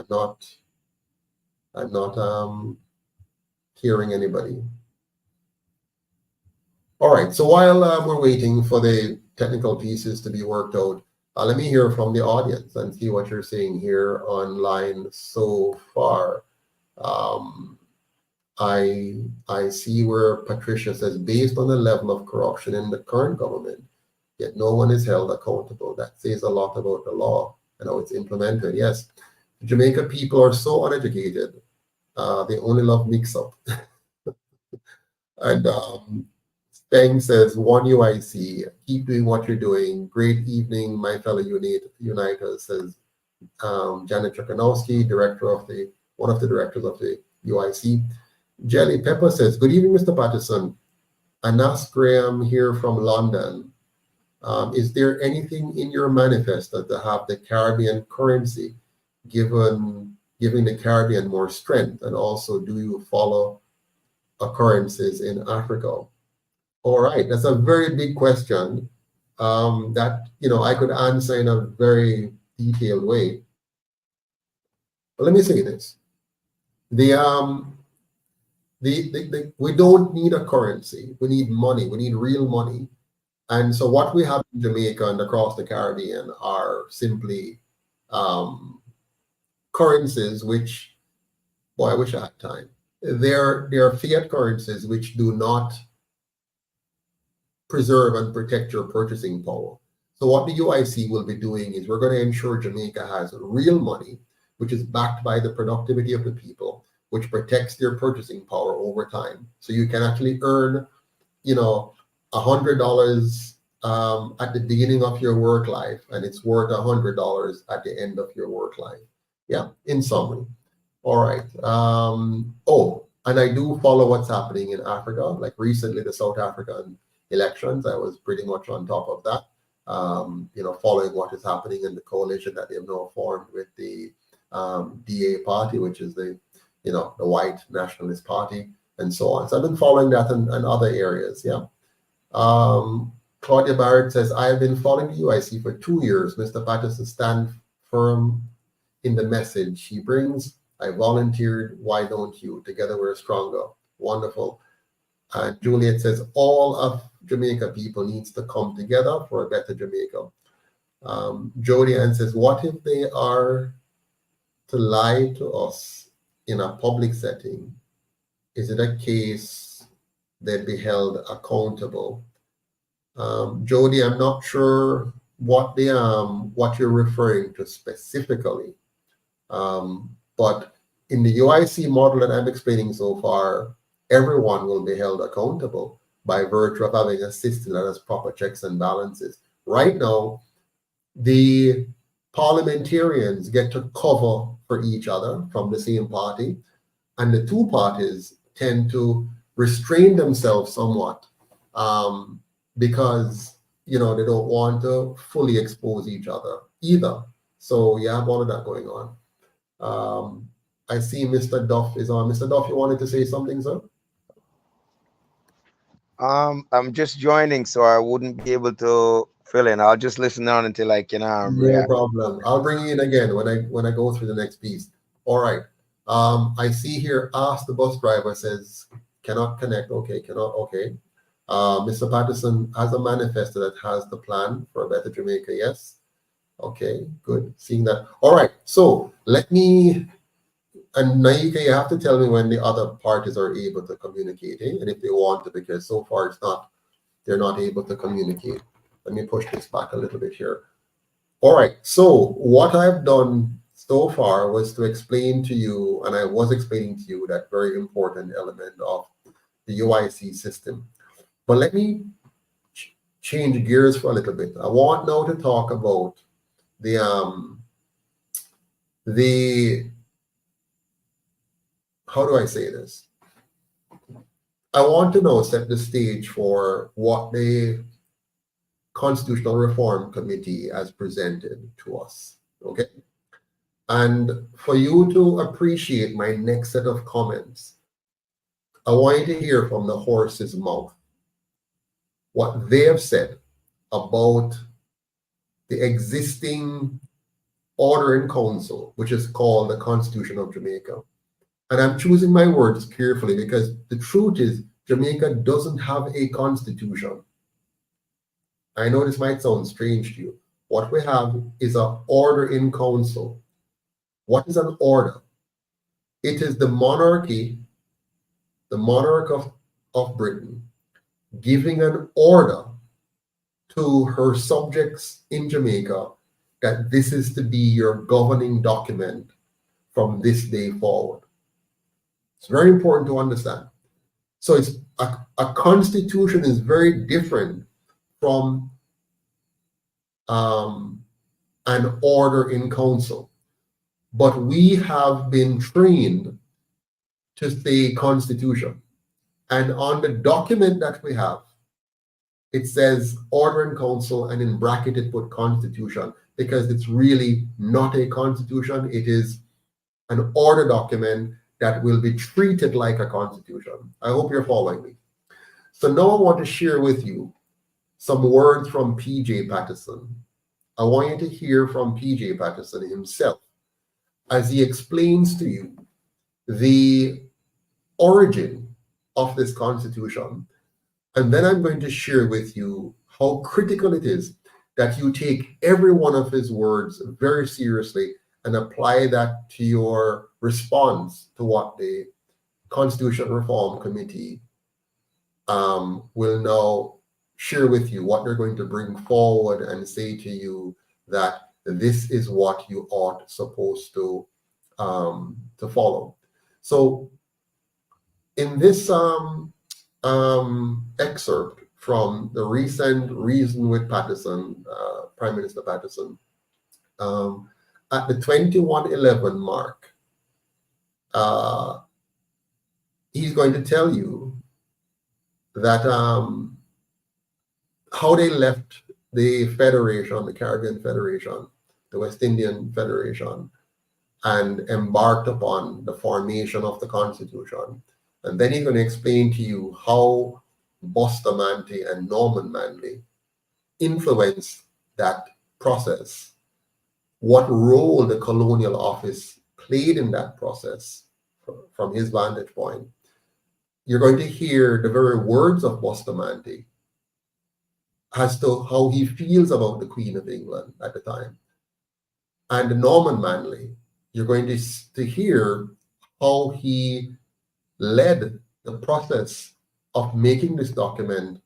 I'm not hearing anybody. All right, so while we're waiting for the technical pieces to be worked out, let me hear from the audience and see what you're seeing here online so far. I see where Patricia says, based on the level of corruption in the current government, yet no one is held accountable. That says a lot about the law and how it's implemented. Yes, the Jamaica people are so uneducated. They only love mix-up. And Speng says, one UIC, keep doing what you're doing. Great evening, my fellow Uniters, says Janet Chokanowski, one of the directors of the UIC. Jelly Pepper says, good evening, Mr. Patterson. Anas Graham here from London. Is there anything in your manifesto to have the Caribbean currency giving the Caribbean more strength? And also, do you follow occurrences in Africa? All right, that's a very big question that I could answer in a very detailed way. But let me say this: we don't need a currency. We need money. We need real money. And so what we have in Jamaica and across the Caribbean are simply currencies which, boy, I wish I had time. They're fiat currencies which do not preserve and protect your purchasing power. So what the UIC will be doing is we're going to ensure Jamaica has real money, which is backed by the productivity of the people, which protects their purchasing power over time. So you can actually earn, $100 at the beginning of your work life, and it's worth $100 at the end of your work life. Yeah, in summary. All right. And I do follow what's happening in Africa. Like recently, the South African elections, I was pretty much on top of that. Following what is happening in the coalition that they've now formed with the DA party, which is the white nationalist party, and so on. So I've been following that and other areas. Yeah. Claudia Barrett says, I have been following the UIC for 2 years. Mr. Patterson, stand firm in the message he brings. I volunteered. Why don't you? Together we're stronger. Wonderful. Juliet says, all of Jamaica people needs to come together for a better Jamaica. Jody Ann says, what if they are to lie to us in a public setting? Is it a case they'd be held accountable? Jody, I'm not sure what you're referring to specifically. But in the UIC model that I'm explaining so far, everyone will be held accountable by virtue of having a system that has proper checks and balances. Right now, the parliamentarians get to cover for each other from the same party, and the two parties tend to restrain themselves somewhat because they don't want to fully expose each other either. So you have all of that going on. I see Mr. Duff is on. Mr. Duff, you wanted to say something, sir? I'm just joining, so I wouldn't be able to fill in. I'll just listen on until I can No react. problem. I'll bring you in again when I go through the next piece. All right. I see here, ask the bus driver says cannot connect. Okay, cannot. Okay. Mr. Patterson has a manifesto that has the plan for a better Jamaica. Yes. Okay, good. Seeing that. All right. So let me, and Naika, you have to tell me when the other parties are able to communicate, and if they want to, because so far it's not, they're not able to communicate. Let me push this back a little bit here. All right. So what I've done so far was to explain to you, and I was explaining to you that very important element of the UIC system. But let me change gears for a little bit. I want now to talk about the how do I say this? I want to now set the stage for what the Constitutional Reform Committee has presented to us, okay? And for you to appreciate my next set of comments, I want you to hear from the horse's mouth what they have said about the existing order in council, which is called the Constitution of Jamaica. And I'm choosing my words carefully because the truth is Jamaica doesn't have a constitution. I know this might sound strange to you. What we have is an order in council. What is an order? It is the monarchy, the monarch of Britain, giving an order to her subjects in Jamaica that this is to be your governing document from this day forward. It's very important to understand. So it's a constitution is very different from an order in council. But we have been trained to say constitution. And on the document that we have, it says order in council, and in bracket it put constitution, because it's really not a constitution. It is an order document that will be treated like a constitution. I hope you're following me. So now I want to share with you some words from P.J. Patterson. I want you to hear from P.J. Patterson himself as he explains to you the origin of this constitution. And then I'm going to share with you how critical it is that you take every one of his words very seriously and apply that to your response to what the Constitutional Reform Committee will now share with you, what they're going to bring forward and say to you that this is what you ought supposed to follow. So in this excerpt from the recent Reason with Patterson, Prime Minister Patterson, at the 2111 mark, he's going to tell you that how they left the Federation, the Caribbean Federation, the West Indian Federation, and embarked upon the formation of the Constitution. And then he's going to explain to you how Bustamante and Norman Manley influenced that process, what role the colonial office played in that process from his vantage point. You're going to hear the very words of Bustamante as to how he feels about the Queen of England at the time. And Norman Manley, you're going to hear how he led the process of making this document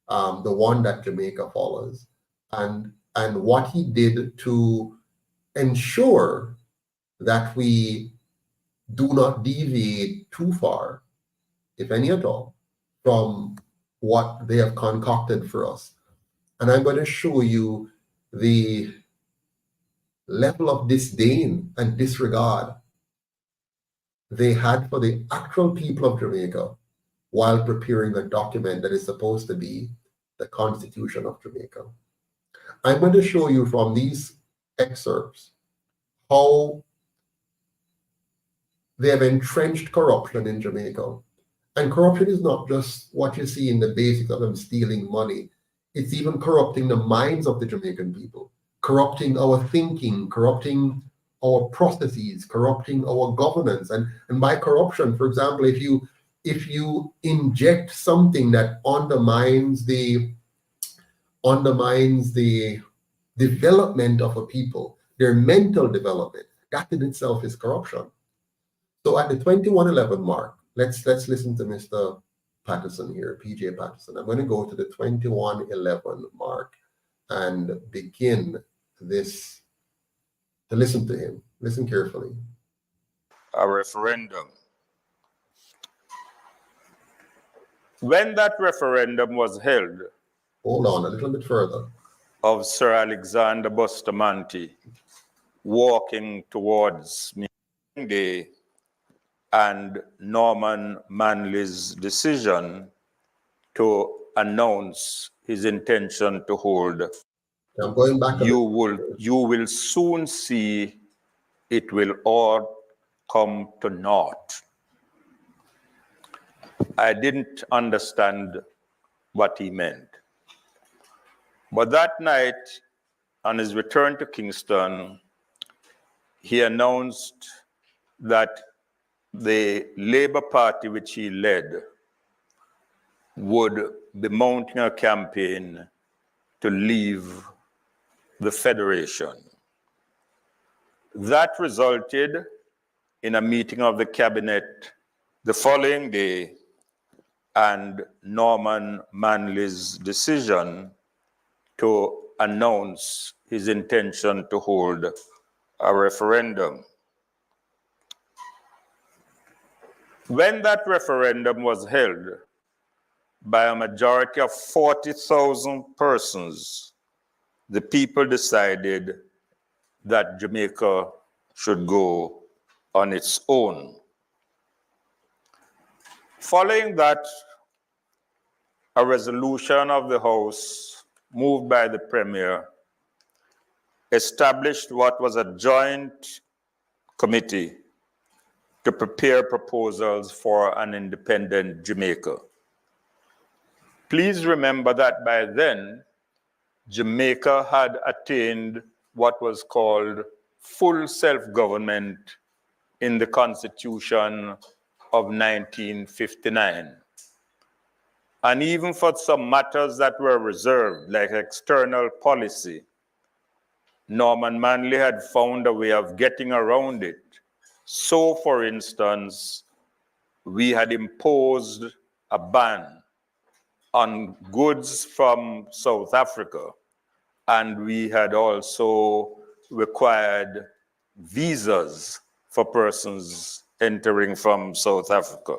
the one that Jamaica follows, and what he did to ensure that we do not deviate too far, if any at all, from what they have concocted for us. And I'm going to show you the level of disdain and disregard they had for the actual people of Jamaica while preparing a document that is supposed to be the Constitution of Jamaica. I'm going to show you from these excerpts how they have entrenched corruption in Jamaica. And corruption is not just what you see in the basics of them stealing money. It's even corrupting the minds of the Jamaican people, corrupting our thinking, corrupting our processes, corrupting our governance. And by corruption, for example, if you inject something that undermines the development of a people, their mental development, that in itself is corruption. So at the 2111 mark, let's listen to Mr. Patterson here, PJ Patterson. I'm going to go to the 2111 mark and begin this, to listen to him. Listen carefully. A referendum. When that referendum was held, Hold on a little bit further. of Sir Alexander Bustamante walking towards meeting day and Norman Manley's decision to announce his intention to hold, I'm going back. you will soon see it will all come to naught. I didn't understand what he meant. But that night, on his return to Kingston, he announced that the Labour Party, which he led, would be mounting a campaign to leave the Federation. That resulted in a meeting of the cabinet the following day and Norman Manley's decision to announce his intention to hold a referendum. When that referendum was held by a majority of 40,000 persons, the people decided that Jamaica should go on its own. Following that, a resolution of the House, moved by the Premier, established what was a joint committee to prepare proposals for an independent Jamaica. Please remember that by then, Jamaica had attained what was called full self-government in the Constitution of 1959. And even for some matters that were reserved, like external policy, Norman Manley had found a way of getting around it. So, for instance, we had imposed a ban on goods from South Africa, and we had also required visas for persons entering from South Africa.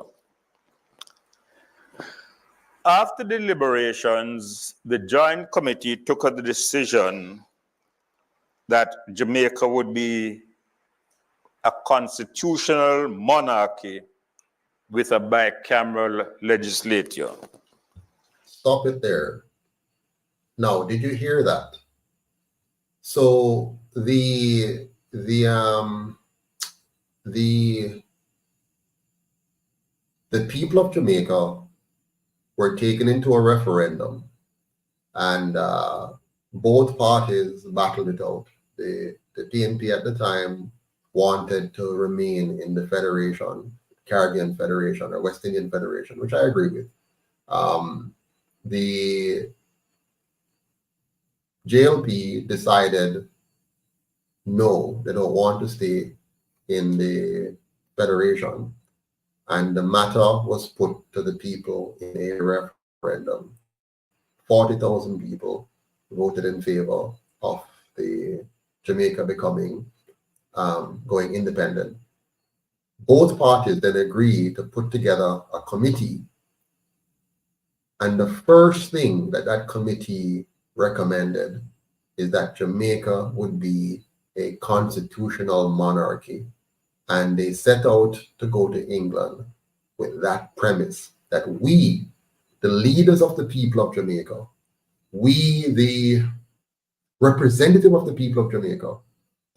After deliberations, the Joint Committee took the decision that Jamaica would be a constitutional monarchy with a bicameral legislature. Stop it there. Now, did you hear that? So the people of Jamaica were taken into a referendum, and both parties battled it out. The PNP at the time wanted to remain in the Federation, Caribbean Federation or West Indian Federation, which I agree with. The JLP decided no, they don't want to stay in the Federation, and the matter was put to the people in a referendum. 40,000 people voted in favor of the Jamaica becoming going independent. Both parties then agreed to put together a committee, and the first thing that committee recommended is that Jamaica would be a constitutional monarchy, and they set out to go to England with that premise that we, the leaders of the people of Jamaica, we, the representative of the people of Jamaica,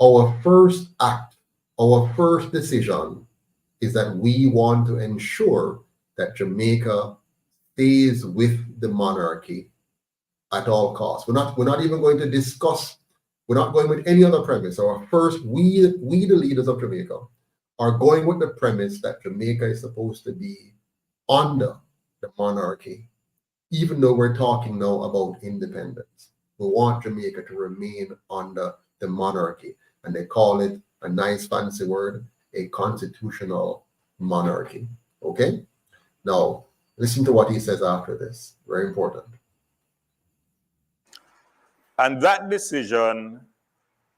our first act, our first decision is that we want to ensure that Jamaica stays with the monarchy at all costs. We're not even going to discuss, we're not going with any other premise. Our first, we the leaders of Jamaica are going with the premise that Jamaica is supposed to be under the monarchy, even though we're talking now about independence. We want Jamaica to remain under the monarchy, and they call it a nice fancy word, a constitutional monarchy. Okay? Now, listen to what he says after this. Very important. And that decision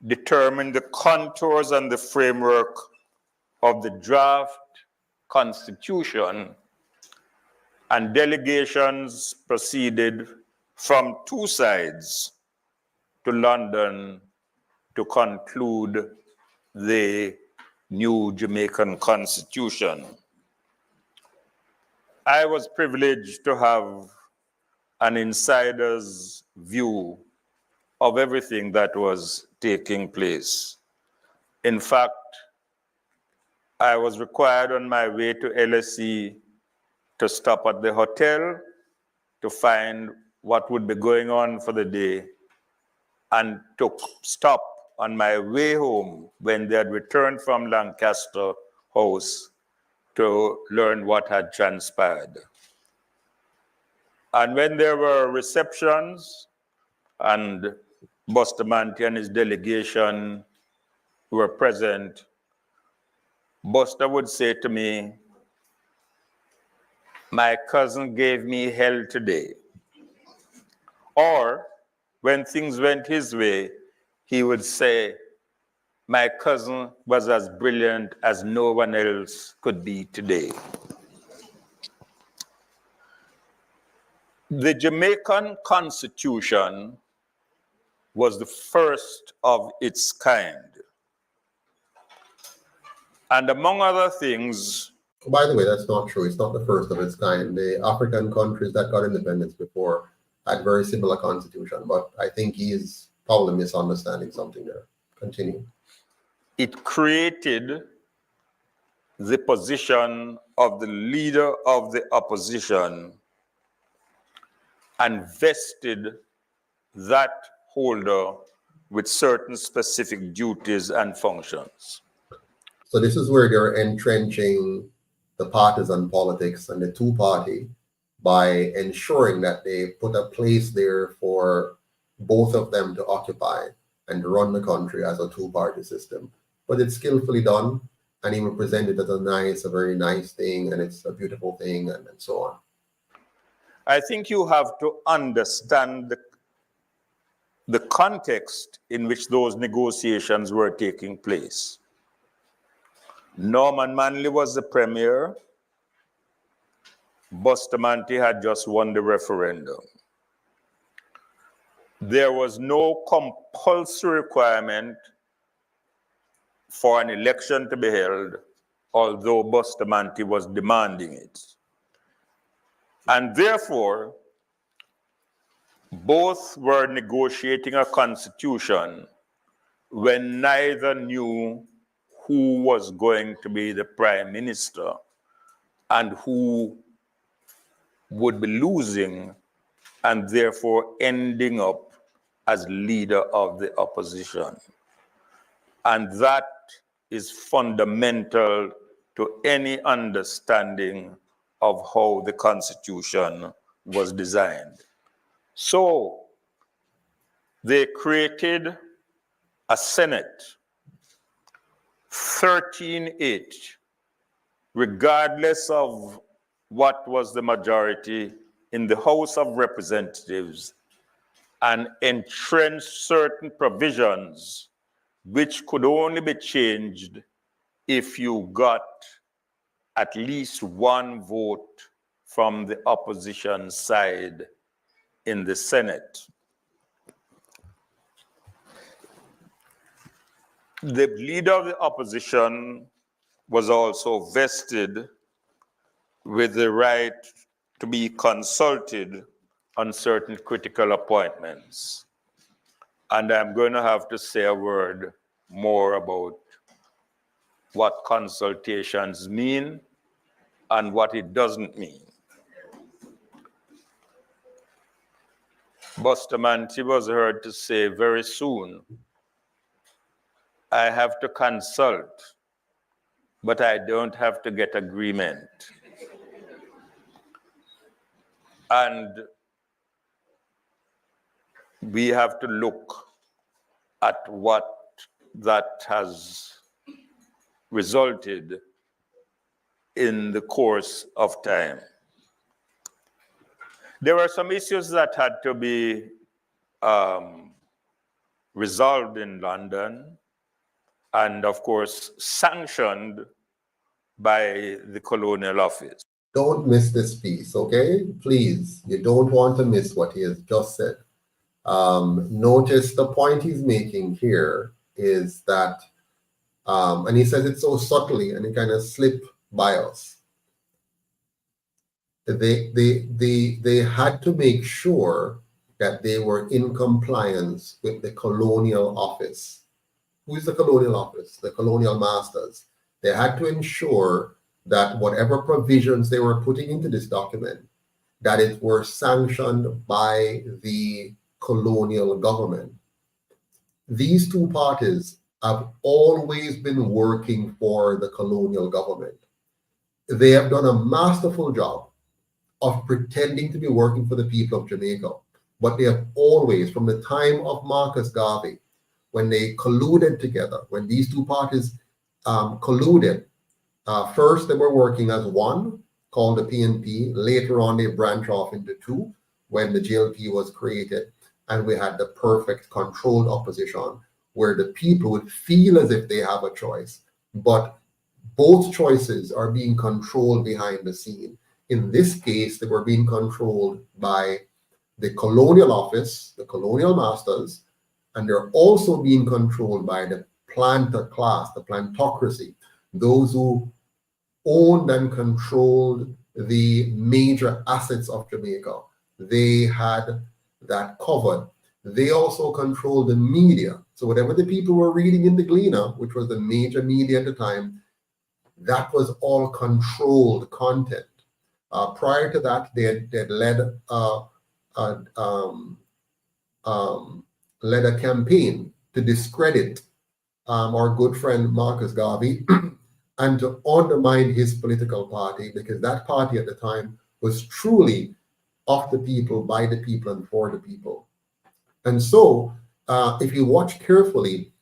determined the contours and the framework of the draft constitution, and delegations proceeded from two sides to London to conclude the new Jamaican constitution. I was privileged to have an insider's view of everything that was taking place. In fact, I was required on my way to LSE to stop at the hotel to find what would be going on for the day, and to stop on my way home when they had returned from Lancaster House to learn what had transpired. And when there were receptions and Bustamante and his delegation were present, Buster would say to me, "My cousin gave me hell today." Or when things went his way, he would say, "My cousin was as brilliant as no one else could be today." The Jamaican Constitution was the first of its kind. And among other things, By the way, that's not true. It's not the first of its kind. The African countries that got independence before had very similar constitution, but I think he's probably misunderstanding something there. Continue. it created the position of the leader of the opposition and vested that holder with certain specific duties and functions. So this is where they're entrenching the partisan politics and the two-party by ensuring that they put a place there for both of them to occupy and run the country as a two-party system. But it's skillfully done, and even presented as a very nice thing, and it's a beautiful thing, and so on. I think you have to understand the context in which those negotiations were taking place. Norman Manley was the premier. Bustamante had just won the referendum. There was no compulsory requirement for an election to be held, although Bustamante was demanding it. And therefore, both were negotiating a constitution when neither knew who was going to be the prime minister and who would be losing and therefore ending up as leader of the opposition. And that is fundamental to any understanding of how the Constitution was designed. So they created a Senate, 13-8, regardless of what was the majority in the House of Representatives, and entrenched certain provisions which could only be changed if you got at least one vote from the opposition side in the Senate. The leader of the opposition was also vested with the right to be consulted on certain critical appointments. And I'm going to have to say a word more about what consultations mean and what it doesn't mean. Bustamante was heard to say very soon, I have to consult, but I don't have to get agreement. And we have to look at what that has resulted in the course of time. There were some issues that had to be resolved in London and, of course, sanctioned by the colonial office. Don't miss this piece, okay? Please, you don't want to miss what he has just said. Notice the point he's making here is that, and he says it so subtly and it kind of slipped by us. They had to make sure that they were in compliance with the colonial office. Who is the colonial office? The colonial masters. They had to ensure that whatever provisions they were putting into this document, that it were sanctioned by the colonial government. These two parties have always been working for the colonial government. They have done a masterful job of pretending to be working for the people of Jamaica, but they have always, from the time of Marcus Garvey, when they colluded together, when these two parties colluded, first they were working as one, called the PNP. Later on, they branched off into two when the JLP was created, and we had the perfect controlled opposition, where the people would feel as if they have a choice, but both choices are being controlled behind the scene. In this case, they were being controlled by the colonial office, the colonial masters, and they're also being controlled by the planter class, the plantocracy, those who owned and controlled the major assets of Jamaica. They had that covered. They also controlled the media. So whatever the people were reading in the Gleaner, which was the major media at the time, that was all controlled content. Prior to that, they had led a campaign to discredit our good friend Marcus Garvey and to undermine his political party, because that party at the time was truly of the people, by the people, and for the people. And so, if you watch carefully,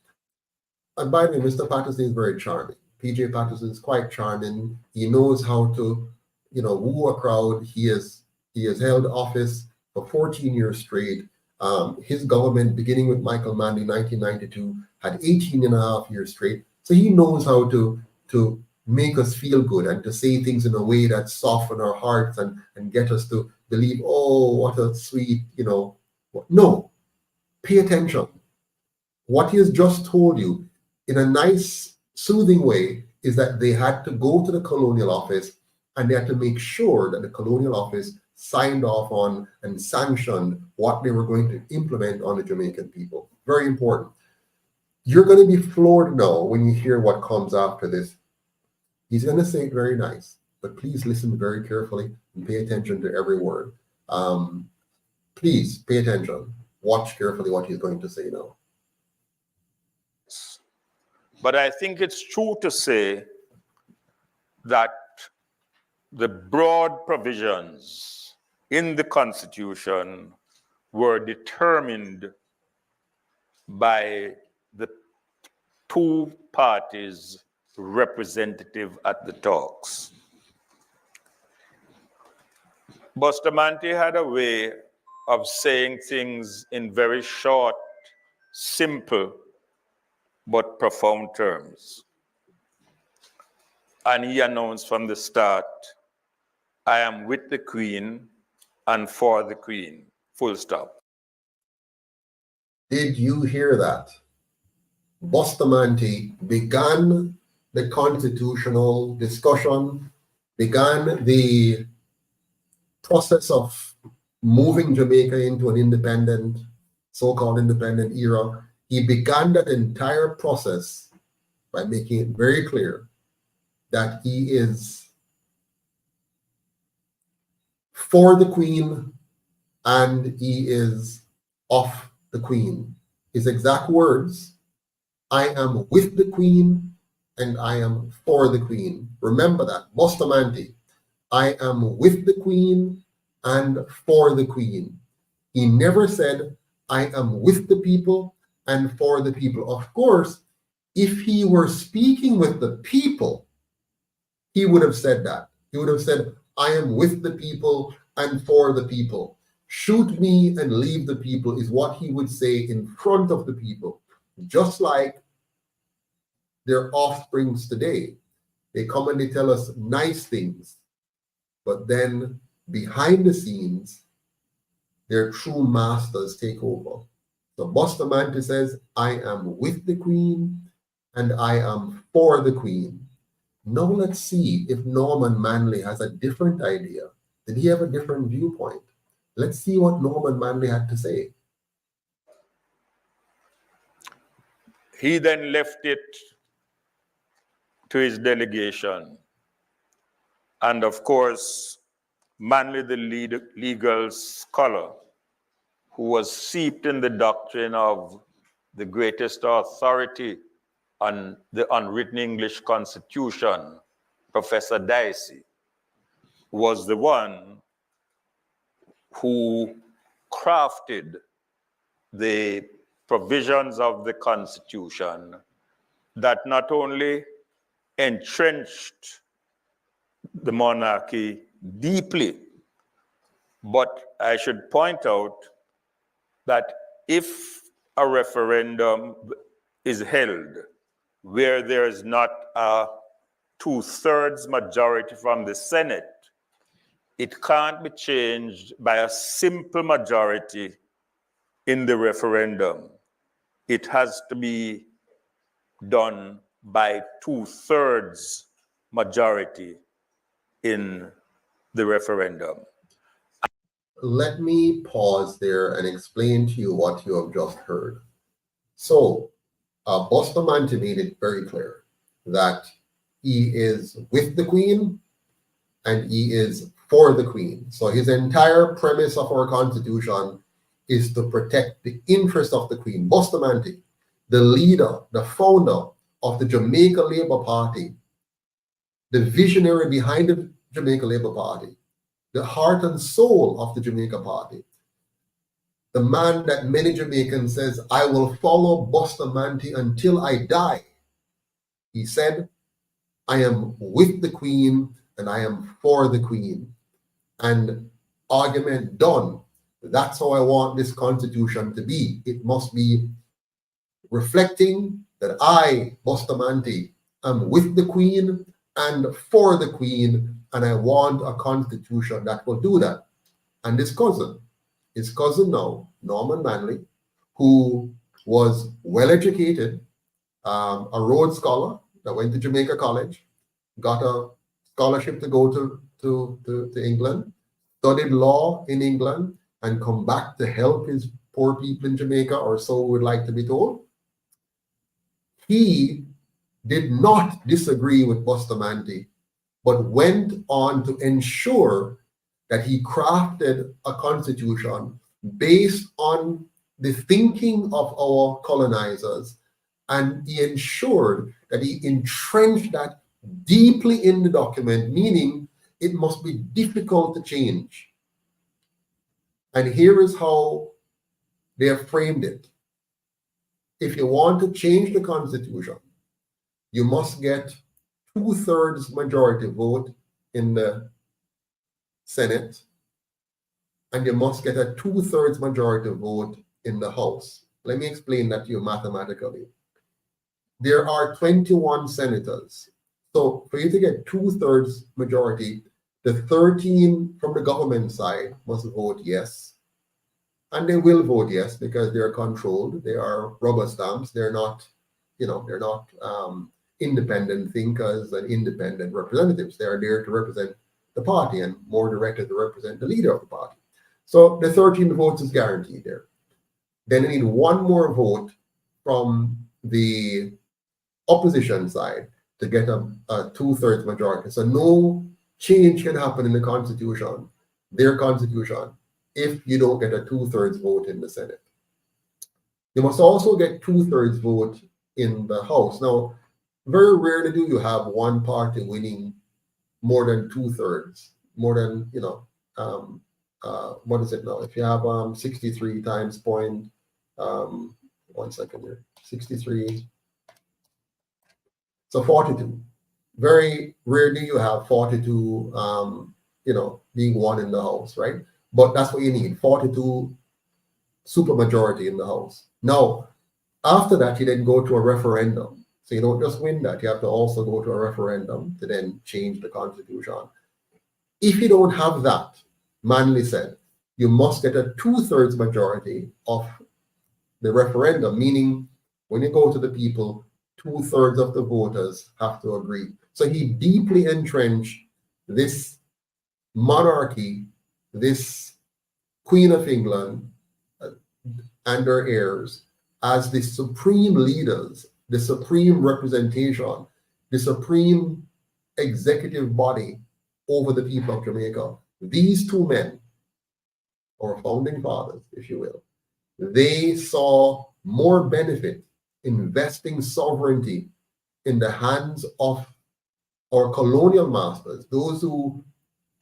and by the way, Mr. Patterson is very charming. PJ Patterson is quite charming. He knows how to, woo a crowd. He has held office for 14 years straight. His government, beginning with Michael Mann in 1992, had 18 and a half years straight. So he knows how to make us feel good and to say things in a way that soften our hearts and get us to believe, oh, what a sweet, No, pay attention. What he has just told you in a nice, soothing way is that they had to go to the colonial office and they had to make sure that the colonial office signed off on and sanctioned what they were going to implement on the Jamaican people. Very important. You're going to be floored now when you hear what comes after this. He's going to say it very nice, but please listen very carefully and pay attention to every word. Please pay attention. Watch carefully what he's going to say now. But I think it's true to say that the broad provisions in the Constitution were determined by the two parties representative at the talks. Bustamante had a way of saying things in very short, simple, but profound terms. And he announced from the start, I am with the Queen and for the Queen, full stop. Did you hear that? Bustamante began the constitutional discussion, began the process of moving Jamaica into an independent, so-called independent era. he began that entire process by making it very clear that he is for the Queen and he is of the Queen. His exact words, I am with the Queen and I am for the Queen. Remember that, Bustamante. I am with the Queen and for the Queen. He never said, I am with the people and for the people. Of course, if he were speaking with the people, he would have said that. He would have said, I am with the people and for the people. Shoot me and leave the people is what he would say in front of the people. Just like their offsprings today. They come and they tell us nice things, but then behind the scenes, their true masters take over. So Bustamante says, I am with the Queen and I am for the Queen. Now let's see if Norman Manley has a different idea. Did he have a different viewpoint? Let's see what Norman Manley had to say. He then left it to his delegation. And of course, Manley, the legal scholar, who was steeped in the doctrine of the greatest authority on the unwritten English Constitution, Professor Dicey, was the one who crafted the provisions of the Constitution that not only entrenched the monarchy deeply, but I should point out that if a referendum is held where there is not a 2/3 majority from the Senate, it can't be changed by a simple majority in the referendum. It has to be done by 2/3 majority in the referendum. Let me pause there and explain to you what you have just heard. So, Bustamante made it very clear that he is with the Queen and he is for the Queen. So his entire premise of our Constitution is to protect the interest of the Queen. Bustamante, the leader, the founder of the Jamaica Labour Party, the visionary behind the Jamaica Labour Party, the heart and soul of the Jamaica Party, the man that many Jamaicans says, I will follow Bustamante until I die. He said, I am with the Queen and I am for the Queen. And argument done. That's how I want this Constitution to be. It must be reflecting that I, Bustamante, am with the Queen and for the Queen, and I want a Constitution that will do that. And his cousin now, Norman Manley, who was well-educated, a Rhodes Scholar that went to Jamaica College, got a scholarship to go to England, studied law in England, and come back to help his poor people in Jamaica, or so we would like to be told. He did not disagree with Bustamante, but went on to ensure that he crafted a constitution based on the thinking of our colonizers, and he ensured that he entrenched that deeply in the document, meaning it must be difficult to change. And here is how they have framed it. If you want to change the Constitution, you must get 2/3 majority vote in the Senate, and you must get a 2/3 majority vote in the House. Let me explain that to you mathematically. There are 21 senators. So for you to get 2/3 majority, the 13 from the government side must vote yes. And they will vote yes because they're controlled. They are rubber stamps. They're not, they're not independent thinkers and independent representatives. They are there to represent the party and more directly to represent the leader of the party. So the 13 votes is guaranteed there. Then you need one more vote from the opposition side to get a 2/3 majority. So no change can happen in the constitution, their constitution, if you don't get a 2/3 vote in the Senate. You must also get 2/3 vote in the House. Now, very rarely do you have one party winning more than 2/3, more than, what is it now? If you have 63 times point, 1 second here, 63, so 42. Very rarely you have 42, being won in the House, right? But that's what you need, 42 supermajority in the House. Now, after that, you then go to a referendum. So you don't just win that, you have to also go to a referendum to then change the constitution. If you don't have that, Manley said, you must get a 2/3 majority of the referendum, meaning when you go to the people, 2/3 of the voters have to agree. So he deeply entrenched this monarchy, this Queen of England and her heirs as the supreme leaders, the supreme representation, the supreme executive body over the people of Jamaica. These two men, or founding fathers, if you will, they saw more benefit investing sovereignty in the hands of our colonial masters, those who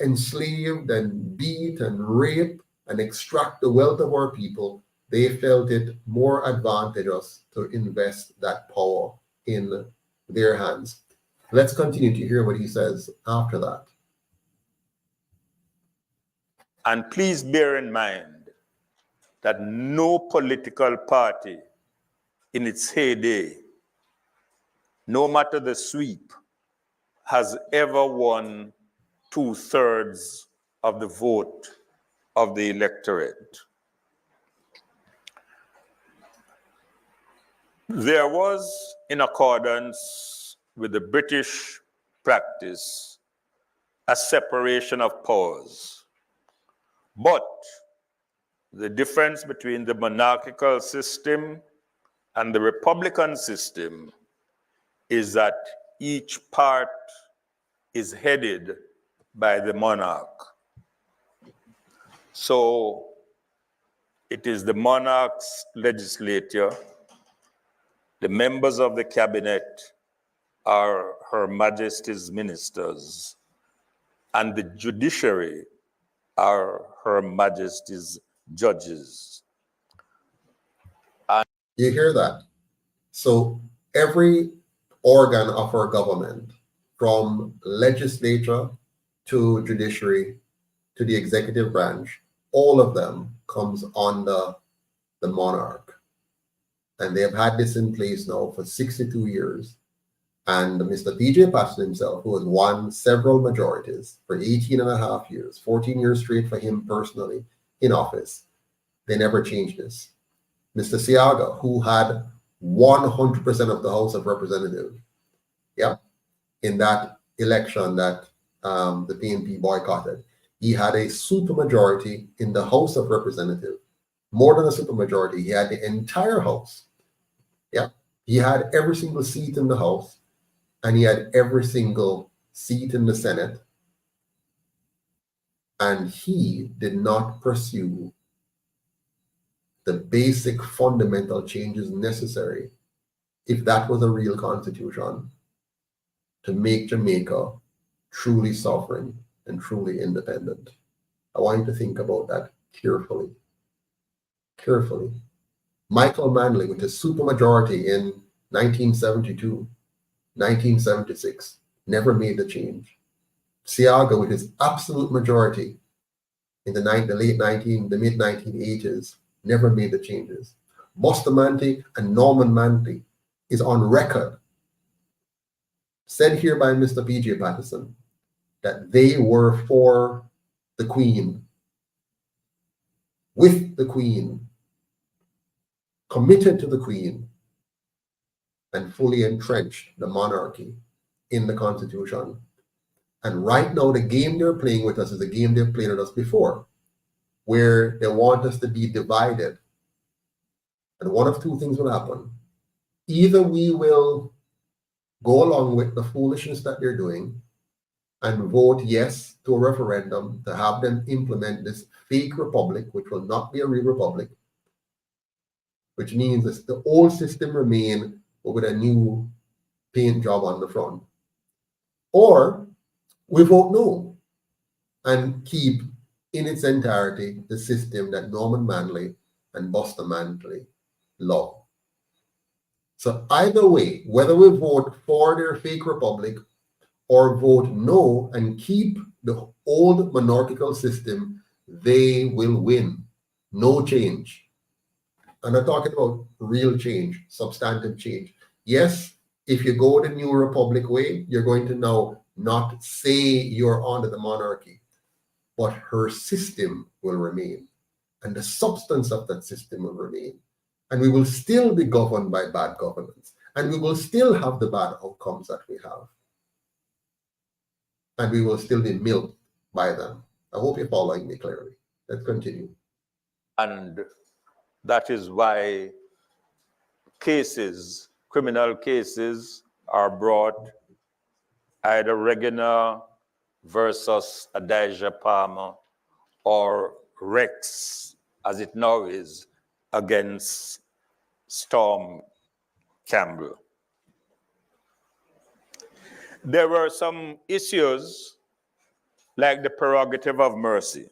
enslaved and beat and rape and extract the wealth of our people. They felt it more advantageous to invest that power in their hands. Let's continue to hear what he says after that. And please bear in mind that no political party in its heyday, no matter the sweep, has ever won 2/3 of the vote of the electorate. There was, in accordance with the British practice, a separation of powers. But the difference between the monarchical system and the republican system is that each part is headed by the monarch. So it is the monarch's legislature, the members of the cabinet are Her Majesty's ministers, and the judiciary are Her Majesty's judges. You hear that? So every organ of our government, from legislature to judiciary to the executive branch, all of them comes under the monarch. And they have had this in place now for 62 years. And Mr. P.J. Patterson himself, who has won several majorities for 18.5 years, 14 years straight for him personally in office, they never changed this. Mr. Siaga, who had 100% of the House of Representatives, in that election that the PNP boycotted, he had a supermajority in the House of Representatives. More than a supermajority, he had the entire House. He had every single seat in the House, and he had every single seat in the Senate. And he did not pursue the basic fundamental changes necessary, if that was a real constitution, to make Jamaica truly sovereign and truly independent. I want you to think about that carefully. Carefully. Michael Manley, with his supermajority in 1972, 1976, never made the change. Siaga, with his absolute majority in the mid-1980s, never made the changes. Bustamante and Norman Manley is on record, said here by Mr. P.J. Patterson, that they were for the Queen, with the Queen, committed to the Queen, and fully entrenched the monarchy in the Constitution. And right now, the game they're playing with us is the game they've played with us before, where they want us to be divided. And one of two things will happen. either we will go along with the foolishness that they're doing and vote yes to a referendum to have them implement this fake republic, which will not be a real republic, which means that the old system remain with a new paint job on the front. Or we vote no and keep in its entirety the system that Norman Manley and Buster Manley love. So either way, whether we vote for their fake republic or vote no and keep the old monarchical system, they will win. No change. And I'm talking about real change, substantive change. Yes, if you go the new republic way, you're going to now not say you're under the monarchy, but her system will remain. And the substance of that system will remain. And we will still be governed by bad governance. And we will still have the bad outcomes that we have. And we will still be milked by them. I hope you're following me clearly. Let's continue. And that is why cases, criminal cases, are brought either Regina versus Adijah Palmer or Rex, as it now is, against Storm Campbell. There were some issues like the prerogative of mercy,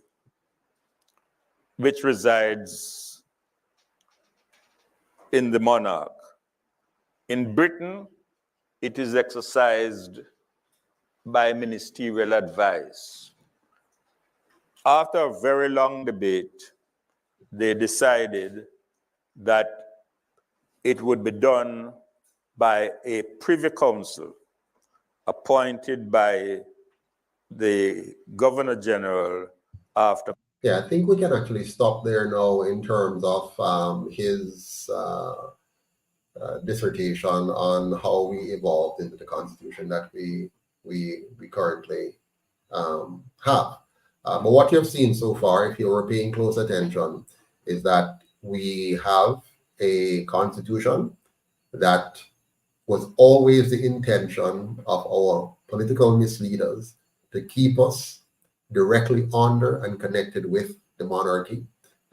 which resides in the monarch. In Britain, it is exercised by ministerial advice. After a very long debate, they decided that it would be done by a privy council appointed by the Governor General after. Yeah, I think we can actually stop there now in terms of his dissertation on how we evolved into the Constitution that we currently have. But what you have seen so far, if you were paying close attention, is that we have a Constitution that was always the intention of our political misleaders to keep us directly under and connected with the monarchy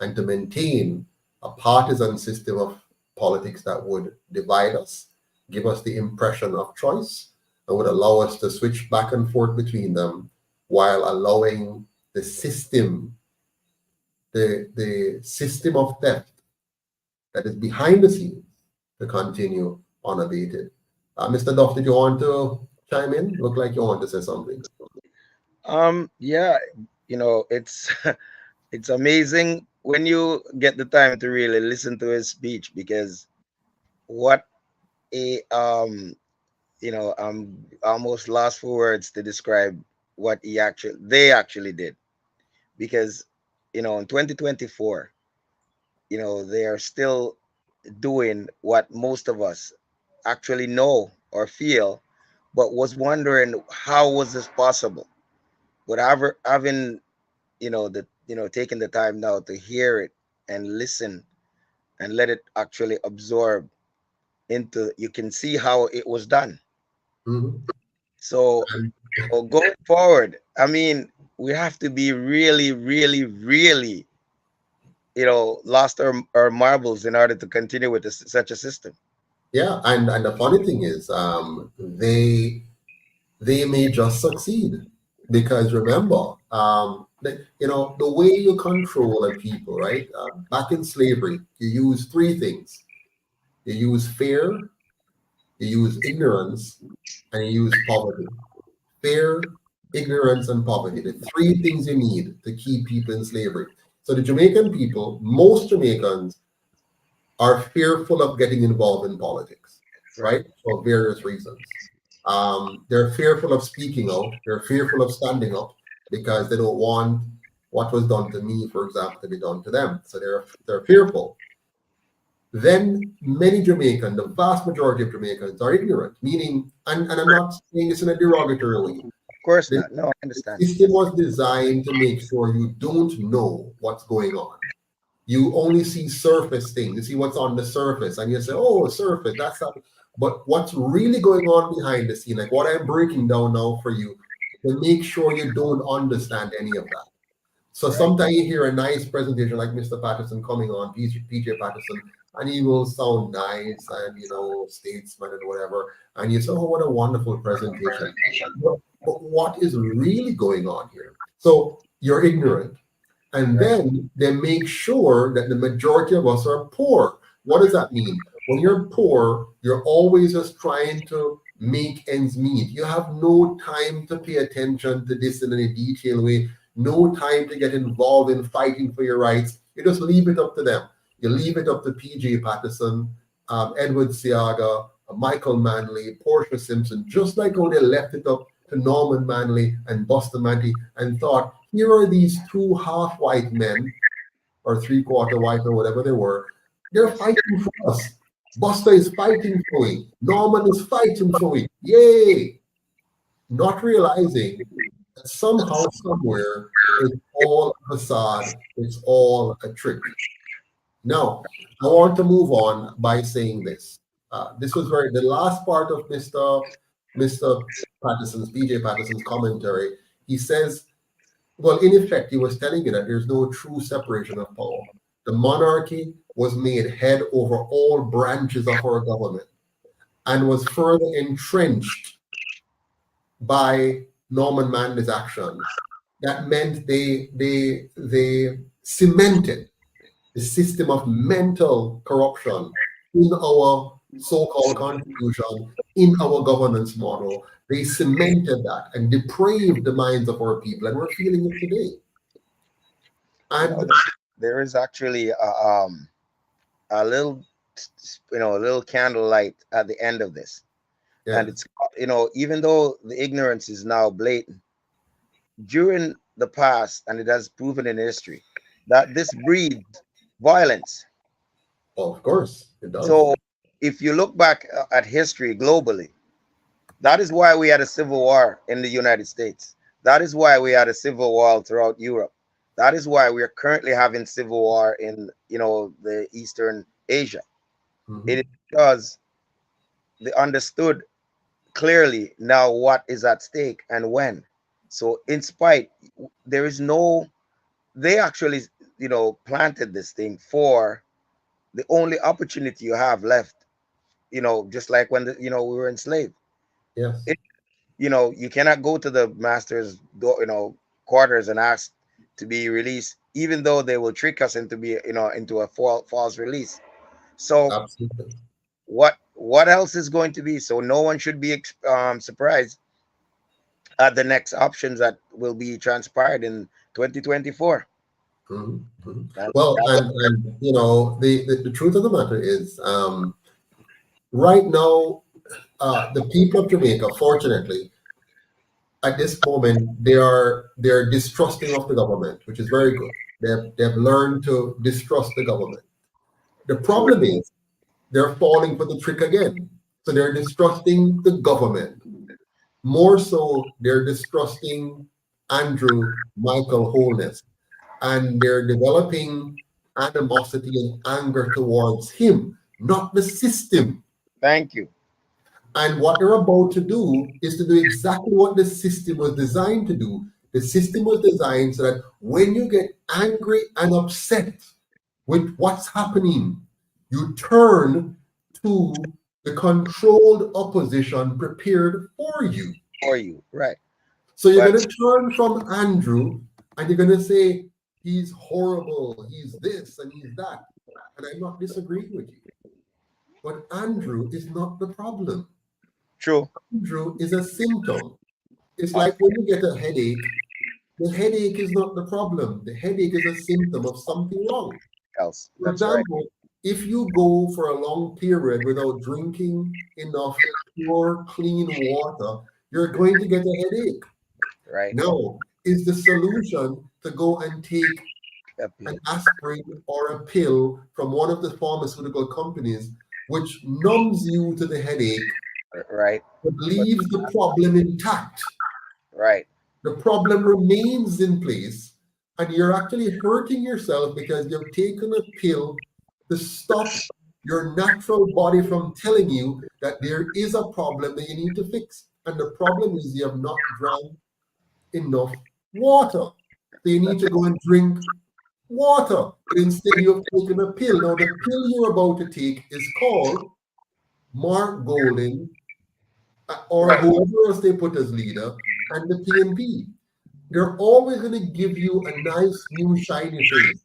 and to maintain a partisan system of politics that would divide us, give us the impression of choice, and would allow us to switch back and forth between them while allowing the system, the system of theft that is behind the scenes to continue unabated. Mr. Duff, did you want to chime in? Look like you want to say something. Yeah, you know, it's it's amazing when you get the time to really listen to his speech, because what a you know, I'm almost lost for words to describe what they actually did, because you know, in 2024, you know, they are still doing what most of us actually know or feel, but was wondering how was this possible. But having you know taking the time now to hear it and listen and let it actually absorb into, you can see how it was done. Mm-hmm. So going forward, I mean, we have to be really, really, really, you know, lost our marbles in order to continue with such a system. Yeah, and the funny thing is, they may just succeed, because remember, you know, the way you control a people, right? Back in slavery, you use three things: you use fear, you use ignorance, and you use poverty. Fear, ignorance, and poverty, the three things you need to keep people in slavery. So the Jamaican people, most Jamaicans, are fearful of getting involved in politics, right? For various reasons. They're fearful of speaking out. They're fearful of standing up because they don't want what was done to me, for example, to be done to them. So they're fearful. Then many Jamaicans, the vast majority of Jamaicans, are ignorant, meaning, and I'm not saying this in a derogatory way. Of course not. No, I understand. The system was designed to make sure you don't know what's going on. you only see surface things. You see what's on the surface, and you say, "Oh, surface, that's not." But what's really going on behind the scene, like what I'm breaking down now for you, to make sure you don't understand any of that. So sometimes you hear a nice presentation like Mr. Patterson coming on, PJ Patterson, and he will sound nice and, you know, statesman and whatever. And you say, oh, what a wonderful presentation. But what is really going on here? So you're ignorant. And then they make sure that the majority of us are poor. What does that mean? When you're poor, you're always just trying to make ends meet. You have no time to pay attention to this in any detailed way, no time to get involved in fighting for your rights. You just leave it up to them. You leave it up to PJ Patterson, Edward Seaga, Michael Manley, Portia Simpson, just like how they left it up to Norman Manley and Buster Manley and thought, here are these two half-white men, or three-quarter white, or whatever they were. They're fighting for us. Buster is fighting for it. Norman is fighting for it. Yay! Not realizing that somehow, somewhere, it's all a facade. It's all a trick. Now, I want to move on by saying this. This was the last part of Mr. Patterson's, PJ Patterson's commentary. He says, well, in effect, he was telling you that there's no true separation of power. The monarchy was made head over all branches of our government and was further entrenched by Norman Manley's actions. That meant they cemented the system of mental corruption in our so-called constitution, in our governance model. They cemented that and depraved the minds of our people, and we're feeling it today. And there is actually a little, a little candlelight at the end of this. Yeah. And it's, even though the ignorance is now blatant, during the past, and it has proven in history, that this breeds violence. Oh, of course, it does. So if you look back at history globally, that is why we had a civil war in the United States. That is why we had a civil war throughout Europe. That is why we are currently having civil war in, the Eastern Asia. Mm-hmm. It is because they understood clearly now what is at stake and when. So in spite, they actually, planted this thing for the only opportunity you have left, just like when, we were enslaved. Yes. You cannot go to the master's, quarters and ask to be released, even though they will trick us into a false release. So absolutely. What else is going to be? So no one should be surprised at the next options that will be transpired in 2024. Mm-hmm. Mm-hmm. Well, and the truth of the matter is, right now, the people of Jamaica, fortunately, at this moment, they're distrusting of the government, which is very good. They've learned to distrust the government. The problem is they're falling for the trick again. So they're distrusting the government. More so, they're distrusting Andrew Michael Holness. And they're developing animosity and anger towards him, not the system. Thank you. And what they're about to do is to do exactly what the system was designed to do. The system was designed so that when you get angry and upset with what's happening, you turn to the controlled opposition prepared for you. For you, right. So you're going to turn from Andrew and you're going to say, he's horrible, he's this and he's that. And I'm not disagreeing with you. But Andrew is not the problem. True. Andrew is a symptom. It's like when you get a headache, the headache is not the problem. The headache is a symptom of something wrong. Else. For example, if you go for a long period without drinking enough pure, clean water, you're going to get a headache. Right. Now, is the solution to go and take an aspirin or a pill from one of the pharmaceutical companies, which numbs you to the headache, right, but leaves the problem intact. Right. The problem remains in place, And you're actually hurting yourself because you've taken a pill to stop your natural body from telling you that there is a problem that you need to fix. And the problem is you have not drank enough water. So you need to go and drink water. But instead you have taken a pill. Now the pill you're about to take is called Mark Golden or whoever else they put as leader and the PNP. They're always going to give you a nice new shiny face.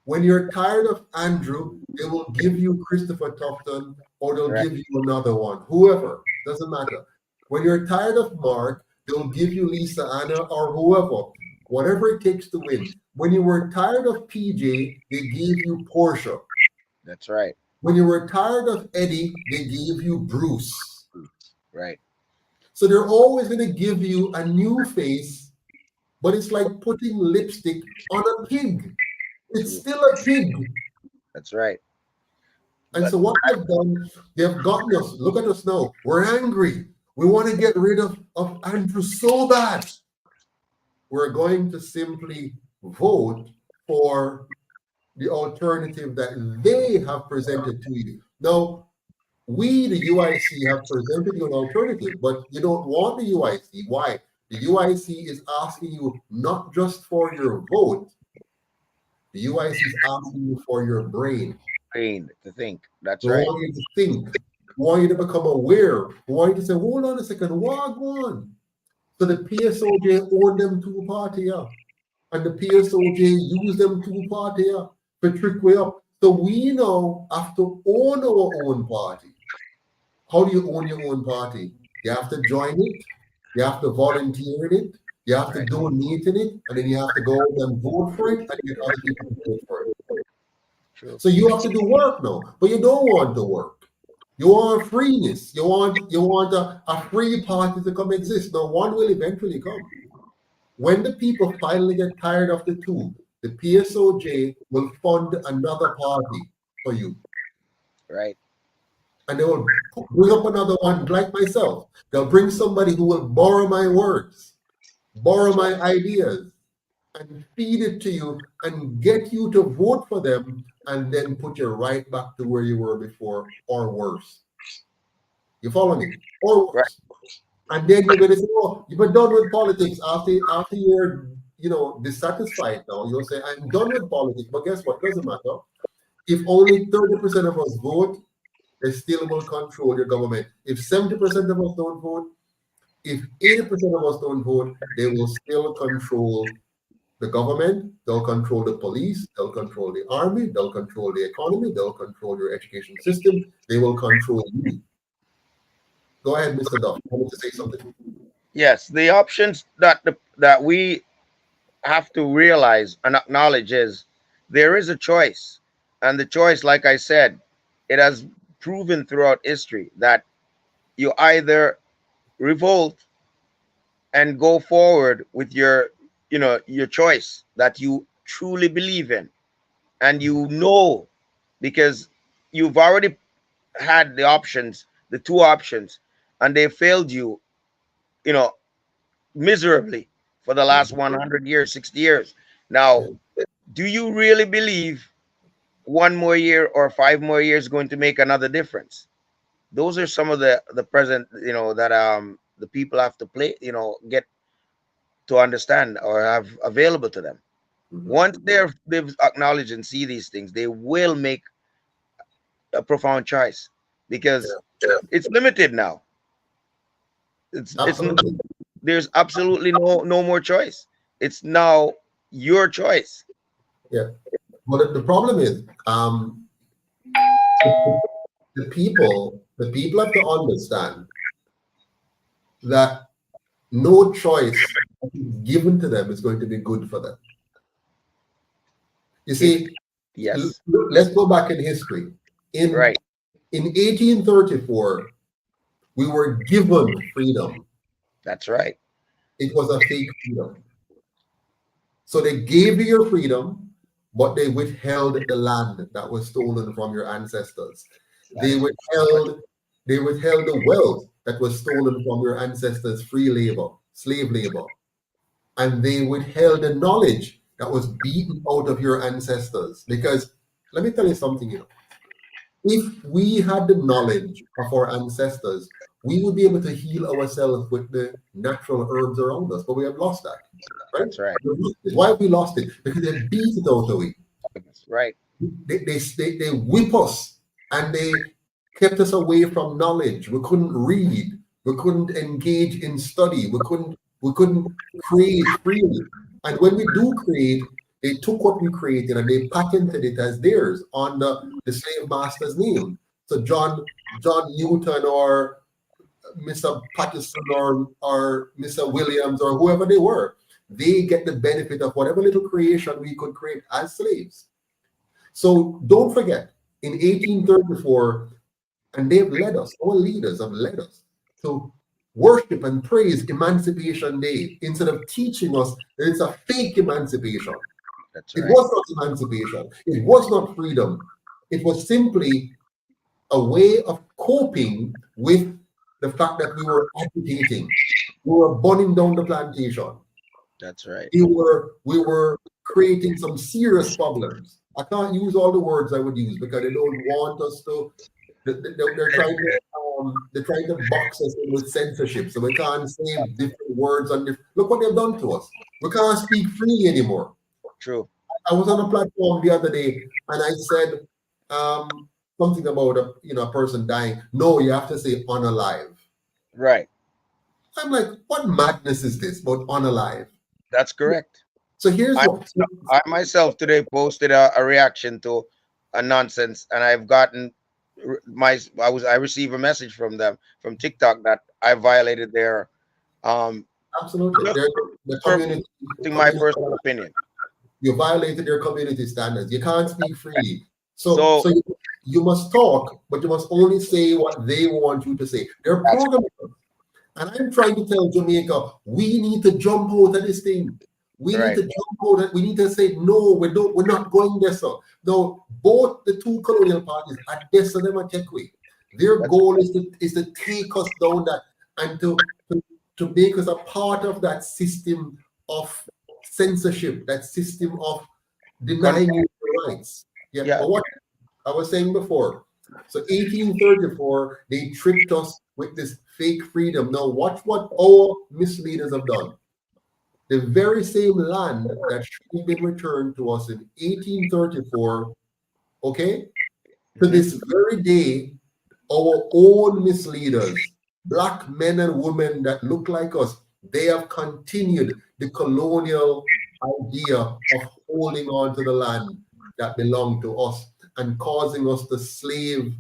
When you're tired of Andrew, they will give you Christopher Tufton or they'll give you another one, whoever, doesn't matter. When you're tired of Mark, they'll give you Lisa Anna or whoever, whatever it takes to win. When you were tired of PJ, they gave you Portia. That's right. When you were tired of Eddie, they gave you Bruce. Right. So they're always going to give you a new face, but it's like putting lipstick on a pig. It's still a pig. That's right. And so what they've done, they've gotten us. Look at us now. We're angry. We want to get rid of Andrew so bad. We're going to simply vote for the alternative that they have presented to you. Now, we, the UIC, have presented you an alternative, but you don't want the UIC. Why? The UIC is asking you not just for your vote, the UIC is asking you for your brain. Brain to think. That's They right. want you to think. They want you to become aware. They want you to say, hold on a second, what on? So the PSOJ own them two party up. And the PSOJ use them two party up to trick way up. So we now have to own our own party. How do you own your own party? You have to join it. You have to volunteer in it. You have to donate in it. And then you have to go and vote for it and get other people to vote for it. True. So you have to do work now. But you don't want the work. You want freeness. You want a free party to come exist. Now one will eventually come. When the people finally get tired of the two, the PSOJ will fund another party for you. Right. And they will bring up another one like myself. They'll bring somebody who will borrow my words, borrow my ideas, and feed it to you and get you to vote for them and then put you right back to where you were before or worse. You follow me? Or worse. And then you're going to say, oh, you've been done with politics after you're, dissatisfied now. You'll say, I'm done with politics. But guess what? It doesn't matter. If only 30% of us vote, they still will control your government. If 70% of us don't vote, if 80% of us don't vote, they will still control the government, they'll control the police, they'll control the army, they'll control the economy, they'll control your education system, they will control you. Go ahead, Mr. Duff. I wanted to say something. Yes, the options that we have to realize and acknowledge is there is a choice. And the choice, like I said, it has proven throughout history that you either revolt and go forward with your choice that you truly believe in, and because you've already had the two options, and they failed you miserably for the last 100 years, 60 years. Now, do you really believe 1 more year or 5 more years going to make another difference? Those are some of the present, that the people have to get to understand or have available to them. Once they've acknowledged and see these things, they will make a profound choice, because it's limited now. There's absolutely no more choice. It's now your choice. Yeah. Well, the problem is the people have to understand that no choice given to them is going to be good for them. You see, yes. Let's go back in history. In 1834, we were given freedom. That's right. It was a fake freedom. So they gave you your freedom, but they withheld the land that was stolen from your ancestors. They withheld the wealth that was stolen from your ancestors' free labor, slave labor. And they withheld the knowledge that was beaten out of your ancestors. Because let me tell you something, if we had the knowledge of our ancestors, we would be able to heal ourselves with the natural herbs around us, but we have lost that. Right? That's right. Why have we lost it? Because they beat it out of we. That's right. They whip us, and they kept us away from knowledge. We couldn't read. We couldn't engage in study. We couldn't create freely. And when we do create, they took what we created and they patented it as theirs on the slave master's name. So John Newton or Mr. Patterson or Mr. Williams or whoever they were, they get the benefit of whatever little creation we could create as slaves. So don't forget, in 1834, and they've led us, our leaders have led us to worship and praise Emancipation Day instead of teaching us that it's a fake emancipation. That's It right. was not emancipation. It was not freedom. It was simply a way of coping with the fact that we were agitating. We were burning down the plantation. That's right. We were creating some serious problems. I can't use all the words I would use because they don't want us to. They're trying to box us in with censorship, so we can't say different words. Look what they've done to us. We can't speak freely anymore. True. I was on a platform the other day and I said something about a person dying. No, you have to say unalive. Right. I'm like, what madness is this about unalive? That's correct. So here's what I myself today posted a reaction to a nonsense, and I've gotten I received a message from them from TikTok that I violated their absolutely the community. my personal opinion. You violated their community standards. You can't speak freely. So you must talk, but you must only say what they want you to say. They're programmers. And I'm trying to tell Jamaica, we need to jump out of this thing. We need to jump out. We need to say, no, we're not going there, sir. No, both the two colonial parties are this and them a take away. Their goal is to take us down that and to make us a part of that system of censorship, that system of denying you your rights. But what I was saying before, so 1834, they tricked us with this fake freedom. Now watch what our misleaders have done. The very same land that should have been returned to us in 1834, okay, to this very day, our own misleaders, black men and women that look like us, they have continued the colonial idea of holding on to the land that belonged to us and causing us to slave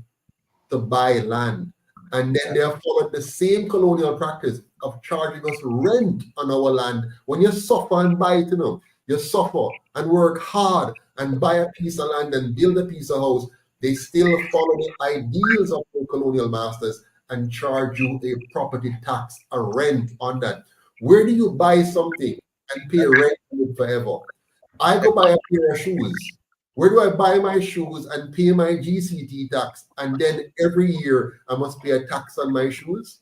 to buy land. And then they have followed the same colonial practice of charging us rent on our land. When you suffer and buy it, you suffer and work hard and buy a piece of land and build a piece of house, they still follow the ideals of the colonial masters and charge you a property tax, a rent on that. Where do you buy something and pay rent on it forever? I go buy a pair of shoes. Where do I buy my shoes and pay my GCT tax? And then every year I must pay a tax on my shoes.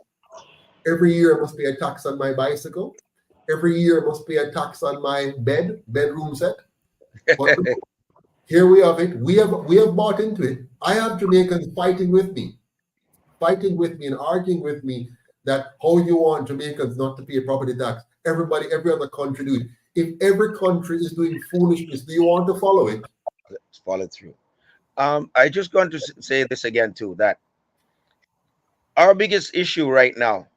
Every year I must pay a tax on my bicycle. Every year I must pay a tax on my bedroom set. But here we have it. We have bought into it. I have Jamaicans fighting with me and arguing with me that how you want Jamaicans not to pay property tax. Every other country do it. If every country is doing foolishness, do you want to follow it? Let's follow through. I just going to say this again too, that our biggest issue right now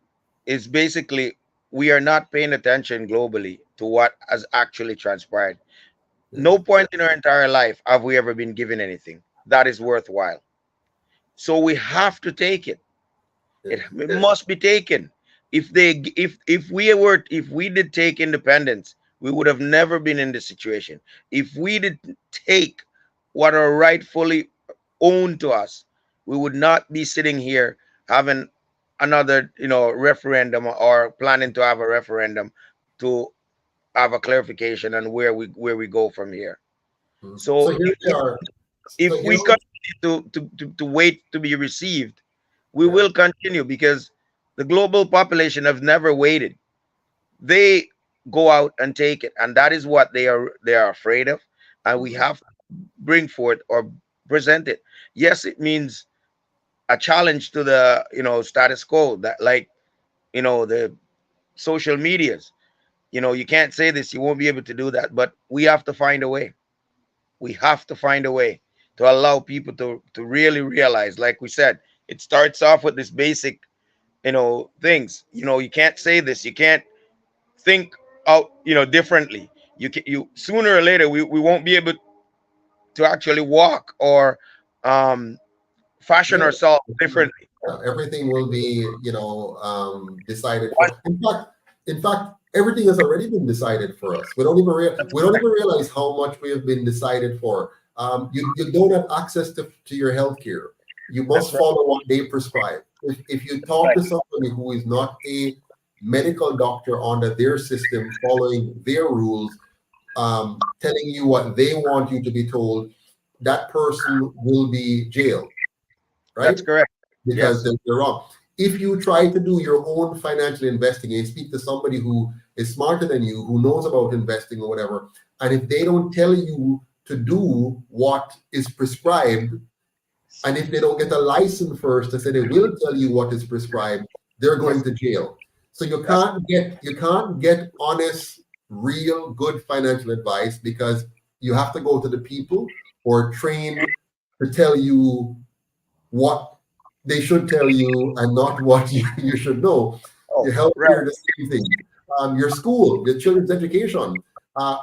is basically we are not paying attention globally to what has actually transpired. No point in our entire life have we ever been given anything that is worthwhile. So we have to take it. It must be taken. If we did take independence, we would have never been in this situation. If we did take what are rightfully owned to us, we would not be sitting here having another, referendum or planning to have a referendum to have a clarification on where we go from here. So here we are. If we continue to wait to be received, we will continue, because the global population have never waited. They go out and take it, and that is what they are afraid of, and we have to bring forth or present it. Yes, it means a challenge to the status quo, that like the social medias. You can't say this, you won't be able to do that, but we have to find a way. We have to find a way to allow people to really realize, like we said, it starts off with this basic things. You can't say this, you can't think out differently. You sooner or later we won't be able to actually walk or fashion Yeah. ourselves differently. Everything will be, decided for. In fact, everything has already been decided for us. We don't even realize how much we have been decided for. You don't have access to your health care. You must follow what they prescribe. If you talk to somebody who is not a medical doctor under their system, following their rules, telling you what they want you to be told, that person will be jailed. Right? That's correct. Because they're wrong. If you try to do your own financial investing and speak to somebody who is smarter than you, who knows about investing or whatever, and if they don't tell you to do what is prescribed, and if they don't get a license first to say they will tell you what is prescribed, they're going to jail. So you can't get honest, real, good financial advice, because you have to go to the people who are trained to tell you what they should tell you and not what you should know. Your health care, the same thing. Your school, your children's education,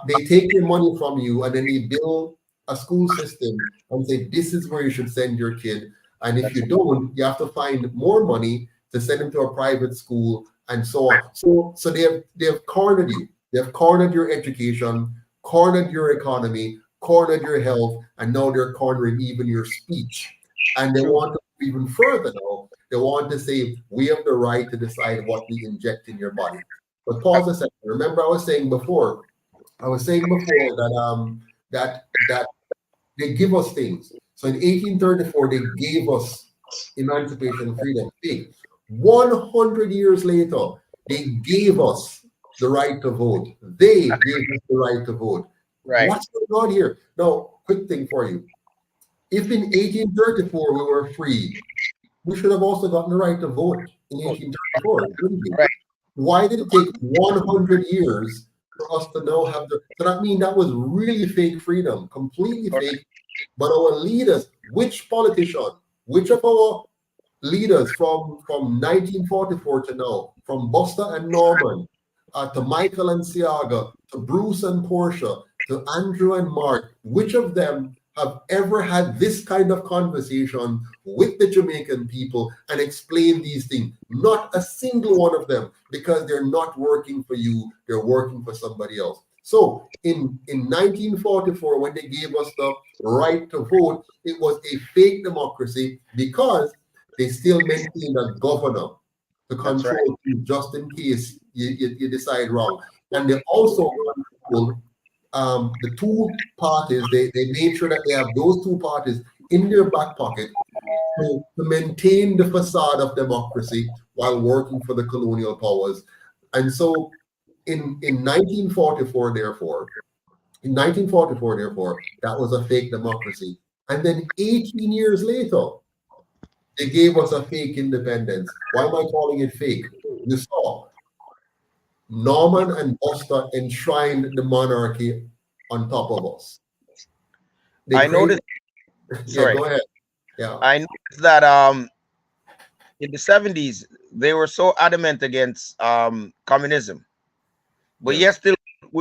they take your money from you and then they build a school system and say, this is where you should send your kid. And if you don't, you have to find more money to send them to a private school and so on. So they have cornered you. They have cornered your education, cornered your economy, cornered your health, and now they're cornering even your speech. And they want to go even further now. They want to say, we have the right to decide what we inject in your body. But pause a second. Remember, I was saying before that they give us things. So in 1834, they gave us emancipation and freedom. 100 years later, they gave us the right to vote. They gave us the right to vote. Right. What's going on here? Now, quick thing for you. If in 1834 we were free, we should have also gotten the right to vote in 1834, shouldn't we? Right. Why did it take 100 years for us to now have the? So that means that was really fake freedom, completely fake. But our leaders, which politician, which of our leaders from 1944 to now, from Buster and Norman, to Michael and Siaga, to Bruce and Portia, to Andrew and Mark, which of them have ever had this kind of conversation with the Jamaican people and explain these things? Not a single one of them, because they're not working for you, they're working for somebody else. So in 1944, when they gave us the right to vote, it was a fake democracy because they still maintained a governor to control you just in case you decide wrong. And they also controlled the two parties. They made sure that they have those two parties in their back pocket to maintain the facade of democracy while working for the colonial powers. And so in 1944, therefore, that was a fake democracy. And then 18 years later, they gave us a fake independence. Why am I calling it fake? You saw Norman and Buster enshrined the monarchy on top of us. I noticed. Yeah, go ahead. Yeah, I noticed that in the 70s they were so adamant against communism, but yes, still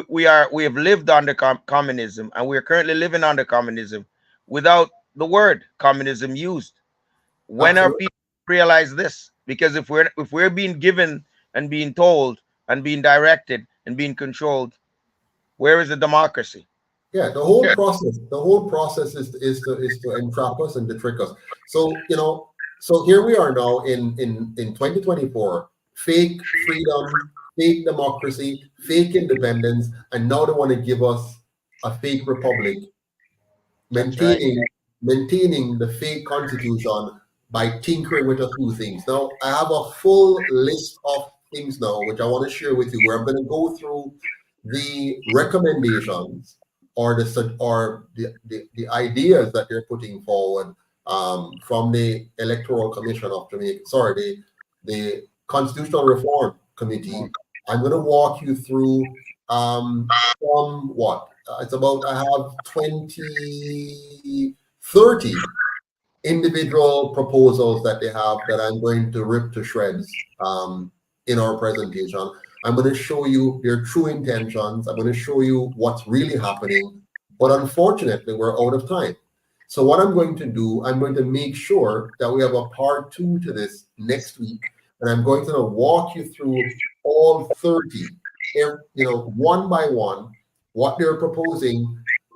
we have lived under communism, and we are currently living under communism without the word communism used. When are people realize this? Because if we're being given and being told and being directed and being controlled, where is the democracy? Yeah, the whole process is to entrap us and to trick us. So so here we are now in 2024, fake freedom, fake democracy, fake independence, and now they want to give us a fake republic, maintaining the fake constitution by tinkering with a few things. Now, I have a full list of things now, which I want to share with you, where I'm going to go through the recommendations or the ideas that they're putting forward from the Electoral Commission of Jamaica, the Constitutional Reform Committee. I'm going to walk you through it's about, I have 30 individual proposals that they have that I'm going to rip to shreds in our presentation. I'm going to show you their true intentions. I'm going to show you what's really happening. But unfortunately, we're out of time. So what I'm going to do, I'm going to make sure that we have a part 2 to this next week. And I'm going to walk you through all 30, one by one, what they're proposing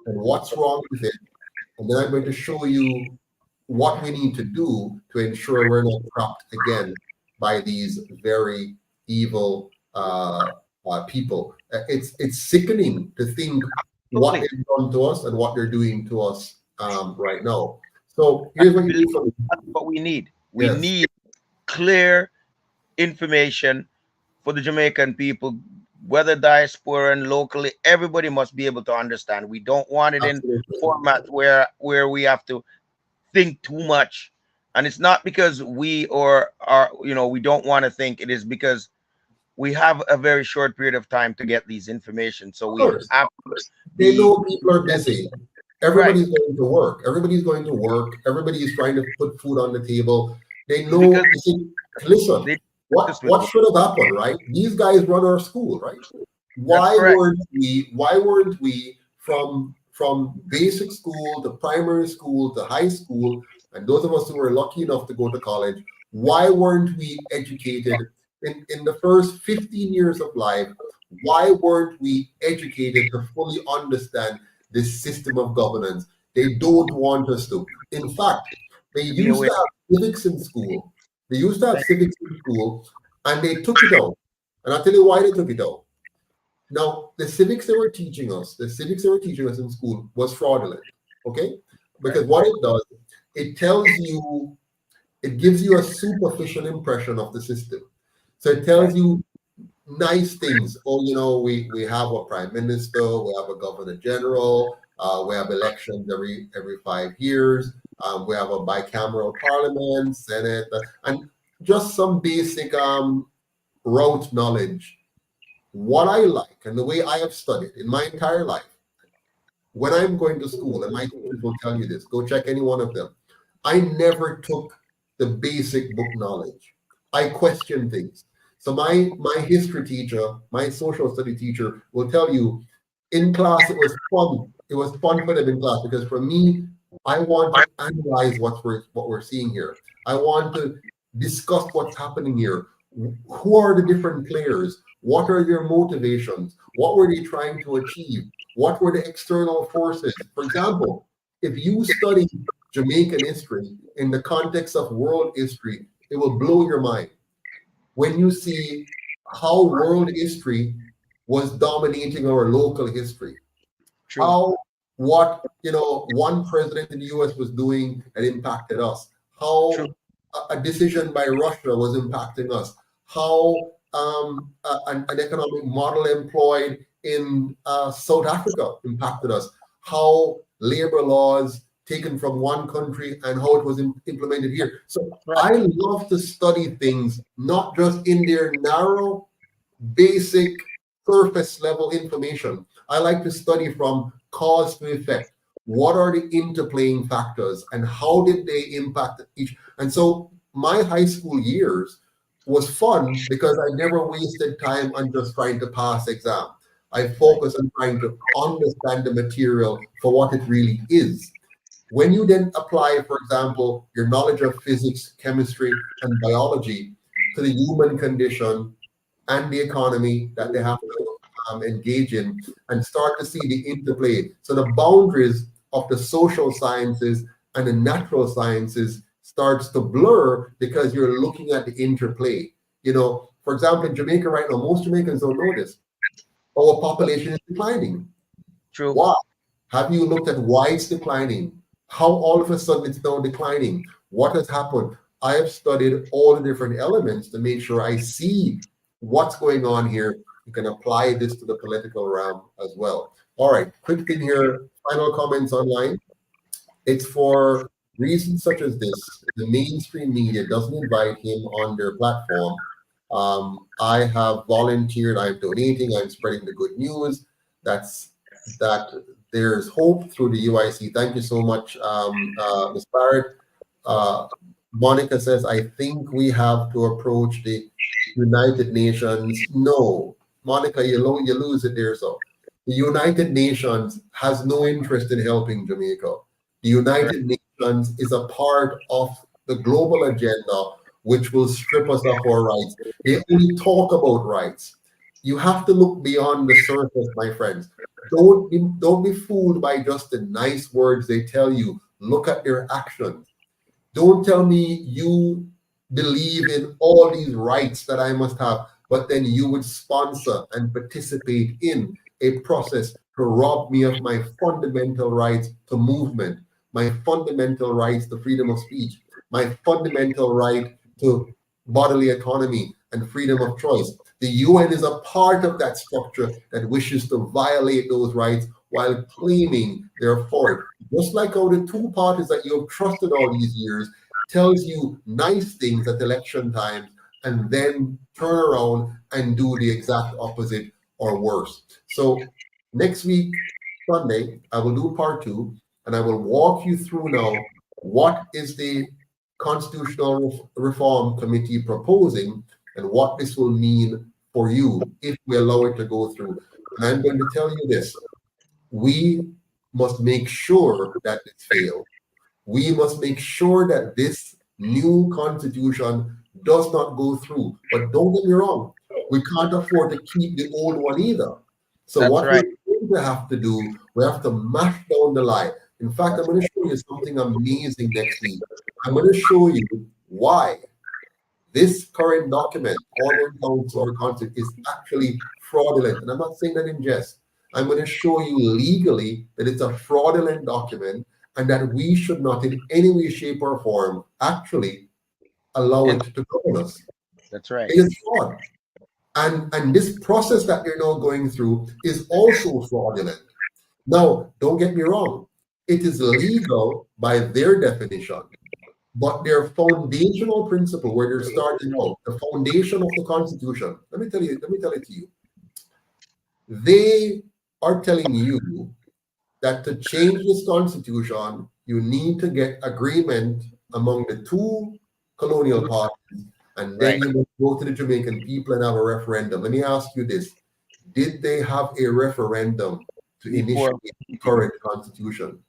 and what's wrong with it. And then I'm going to show you what we need to do to ensure we're not trapped again by these very evil people. It's sickening to think what they've done to us and what they're doing to us right now. So here's what you do for me. That's what we need. We need clear information for the Jamaican people, whether diaspora and locally. Everybody must be able to understand. We don't want it in format where we have to think too much. And it's not because we we don't want to think. It is because we have a very short period of time to get these information. So we have they know people are busy. Everybody's going to work. Everybody's going to work. Everybody's trying to put food on the table. They know. Listen, what should have happened, right? These guys run our school, right? Why weren't we from basic school to primary school to high school, and those of us who were lucky enough to go to college, why weren't we educated in the first 15 years of life? Why weren't we educated to fully understand this system of governance? They don't want us to. In fact, they used to have civics in school. And they took it out. And I'll tell you why they took it out. Now, the civics they were teaching us in school was fraudulent, okay? Because what it does, it gives you a superficial impression of the system. So it tells you nice things. Oh, we have a prime minister, we have a governor general, we have elections every 5 years, we have a bicameral parliament, senate, and just some basic rote knowledge. What I like and the way I have studied in my entire life, when I'm going to school, and my teachers will tell you this, go check any one of them, I never took the basic book knowledge. I questioned things. So my history teacher, my social study teacher will tell you, in class it was fun. It was fun for them in class because for me, I want to analyze what we're seeing here. I want to discuss what's happening here. Who are the different players? What are their motivations? What were they trying to achieve? What were the external forces? For example, if you study Jamaican history in the context of world history, it will blow your mind when you see how world history was dominating our local history. True. How what one president in the US was doing that impacted us. How a decision by Russia was impacting us. How an economic model employed in South Africa impacted us. How labor laws taken from one country and how it was implemented here. So I love to study things not just in their narrow, basic, surface level information. I like to study from cause to effect. What are the interplaying factors and how did they impact each? And so my high school years was fun because I never wasted time on just trying to pass exam. I focused on trying to understand the material for what it really is. When you then apply, for example, your knowledge of physics, chemistry, and biology to the human condition and the economy that they have to engage in and start to see the interplay. So the boundaries of the social sciences and the natural sciences starts to blur because you're looking at the interplay. For example, in Jamaica right now, most Jamaicans don't know this. Our population is declining. True. Why? Have you looked at why it's declining? How all of a sudden it's now declining? What has happened? I have studied all the different elements to make sure I see what's going on here. You can apply this to the political realm as well. All right, quick thing here, final comments online. It's for reasons such as this, the mainstream media doesn't invite him on their platform. I have volunteered, I'm donating, I'm spreading the good news. That there's hope through the UIC. Thank you so much, Ms. Barrett. Monica says, I think we have to approach the United Nations. No, Monica, you lose it there. So the United Nations has no interest in helping Jamaica. The United Nations is a part of the global agenda, which will strip us of our rights. They only talk about rights. You have to look beyond the surface, my friends. Don't be fooled by just the nice words they tell you. Look at their actions. Don't tell me you believe in all these rights that I must have, but then you would sponsor and participate in a process to rob me of my fundamental rights to movement, my fundamental rights to freedom of speech, my fundamental right to bodily autonomy and freedom of choice. The UN is a part of that structure that wishes to violate those rights while claiming they're for it. Just like how the two parties that you have trusted all these years tells you nice things at election times and then turn around and do the exact opposite or worse. So next week, Sunday, I will do part 2, and I will walk you through now what is the Constitutional Reform Committee proposing and what this will mean for you if we allow it to go through. And I'm going to tell you this. We must make sure that it fails. We must make sure that this new constitution does not go through. But don't get me wrong, we can't afford to keep the old one either. So That's what right. we're going to have to do, we have to mash down the lie. In fact, I'm going to show you something amazing next week. I'm going to show you why this current document, Order Council or Constitution, is actually fraudulent. And I'm not saying that in jest. I'm going to show you legally that it's a fraudulent document and that we should not in any way, shape, or form actually allow it to govern us. That's right. It is fraud. And this process that they're now going through is also fraudulent. Now, don't get me wrong. It is legal by their definition, but their foundational principle where they're starting out, the foundation of the Constitution, let me tell it to you. They are telling you that to change this Constitution, you need to get agreement among the two colonial parties, and then you must go to the Jamaican people and have a referendum. Let me ask you this. Did they have a referendum to initiate the current Constitution?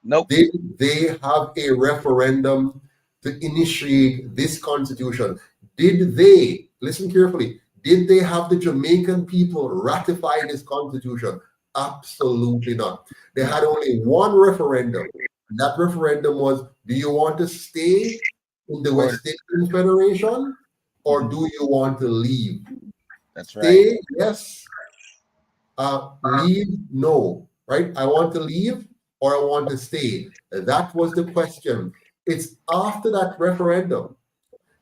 Nope. Did they have a referendum to initiate this Constitution? Did they, listen carefully, did they have the Jamaican people ratify this Constitution? Absolutely not. They had only one referendum. And that referendum was, do you want to stay in the West Indian Federation or do you want to leave? That's right. Stay, yes. Leave, no. Right? I want to leave or I want to stay. That was the question. It's after that referendum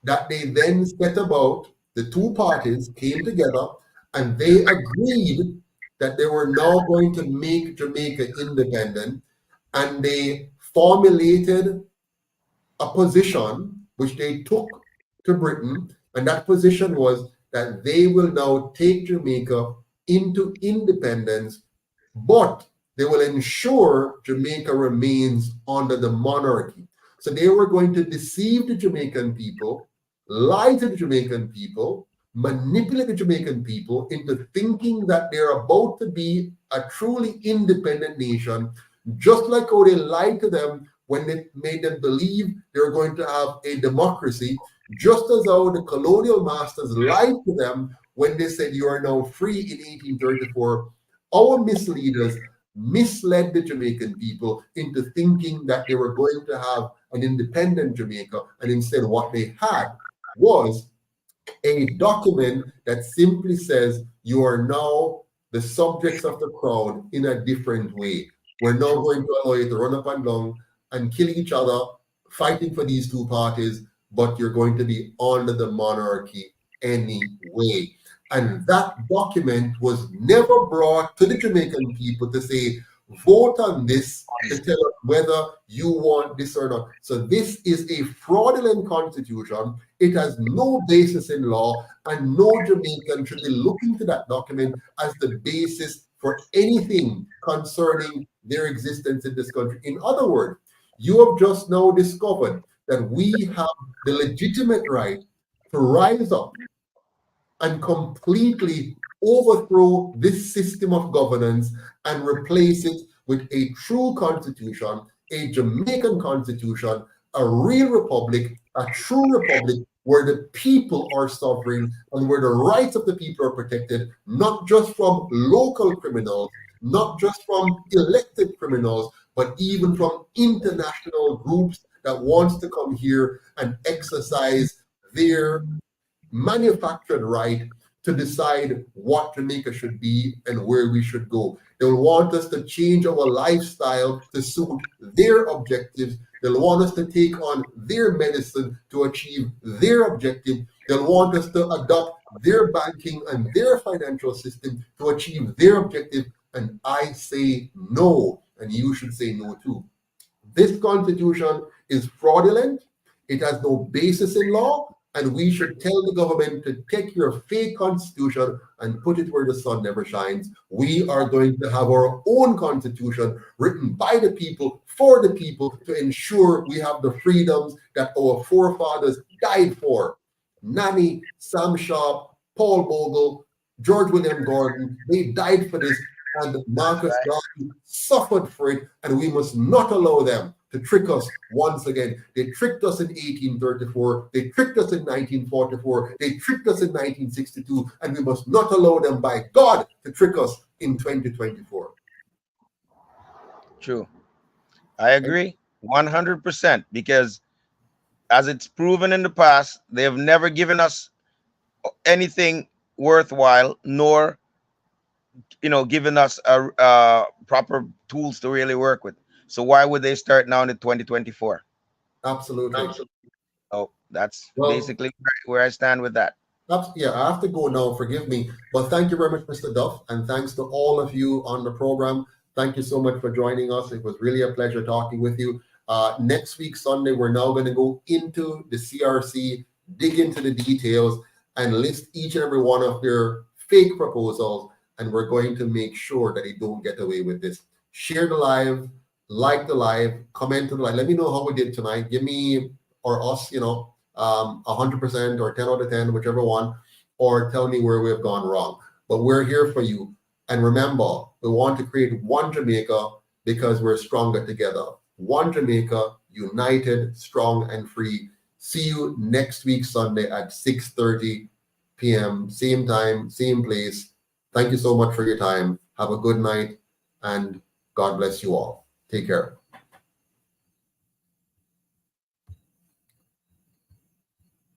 that they then set about, the two parties came together and they agreed that they were now going to make Jamaica independent, and they formulated a position which they took to Britain, and that position was that they will now take Jamaica into independence, but they will ensure Jamaica remains under the monarchy. So they were going to deceive the Jamaican people, lie to the Jamaican people, manipulate the Jamaican people into thinking that they're about to be a truly independent nation, just like how they lied to them when they made them believe they were going to have a democracy, just as how the colonial masters lied to them when they said you are now free in 1834. Our misleaders misled the Jamaican people into thinking that they were going to have an independent Jamaica, and instead what they had was a document that simply says you are now the subjects of the crown in a different way. We're now going to allow you to run up and down and kill each other, fighting for these two parties, but you're going to be under the monarchy any way. And that document was never brought to the Jamaican people to say, vote on this to tell us whether you want this or not. So this is a fraudulent constitution. It has no basis in law, and no Jamaican should be looking to that document as the basis for anything concerning their existence in this country. In other words, you have just now discovered that we have the legitimate right to rise up and completely overthrow this system of governance and replace it with a true constitution, a Jamaican constitution, a real republic, a true republic where the people are sovereign and where the rights of the people are protected, not just from local criminals, not just from elected criminals, but even from international groups that wants to come here and exercise their manufactured right to decide what Jamaica should be and where we should go. They'll want us to change our lifestyle to suit their objectives. They'll want us to take on their medicine to achieve their objective. They'll want us to adopt their banking and their financial system to achieve their objective. And I say no, and you should say no too. This constitution is fraudulent. It has no basis in law. And we should tell the government to take your fake constitution and put it where the sun never shines. We are going to have our own constitution written by the people, for the people, to ensure we have the freedoms that our forefathers died for. Nanny, Sam Sharp, Paul Bogle, George William Gordon, they died for this, and Marcus Garvey suffered for it, and we must not allow them to trick us once again. They tricked us in 1834, they tricked us in 1944, they tricked us in 1962, and we must not allow them, by God, to trick us in 2024. True. I agree 100%, because as it's proven in the past, they have never given us anything worthwhile, nor given us proper tools to really work with. So why would they start now in 2024? Absolutely. Oh, that's basically where I stand with that. Yeah, I have to go now, forgive me. But thank you very much, Mr. Duff, and thanks to all of you on the program. Thank you so much for joining us. It was really a pleasure talking with you. Next week, Sunday, we're now going to go into the CRC, dig into the details, and list each and every one of their fake proposals, and we're going to make sure that they don't get away with this. Share the live, like the live, comment on the live. Let me know how we did tonight. Give me or us, 100% or 10 out of 10, whichever one, or tell me where we have gone wrong. But we're here for you. And remember, we want to create one Jamaica because we're stronger together. One Jamaica, united, strong, and free. See you next week, Sunday at 6:30 p.m. Same time, same place. Thank you so much for your time. Have a good night, and God bless you all. Take care.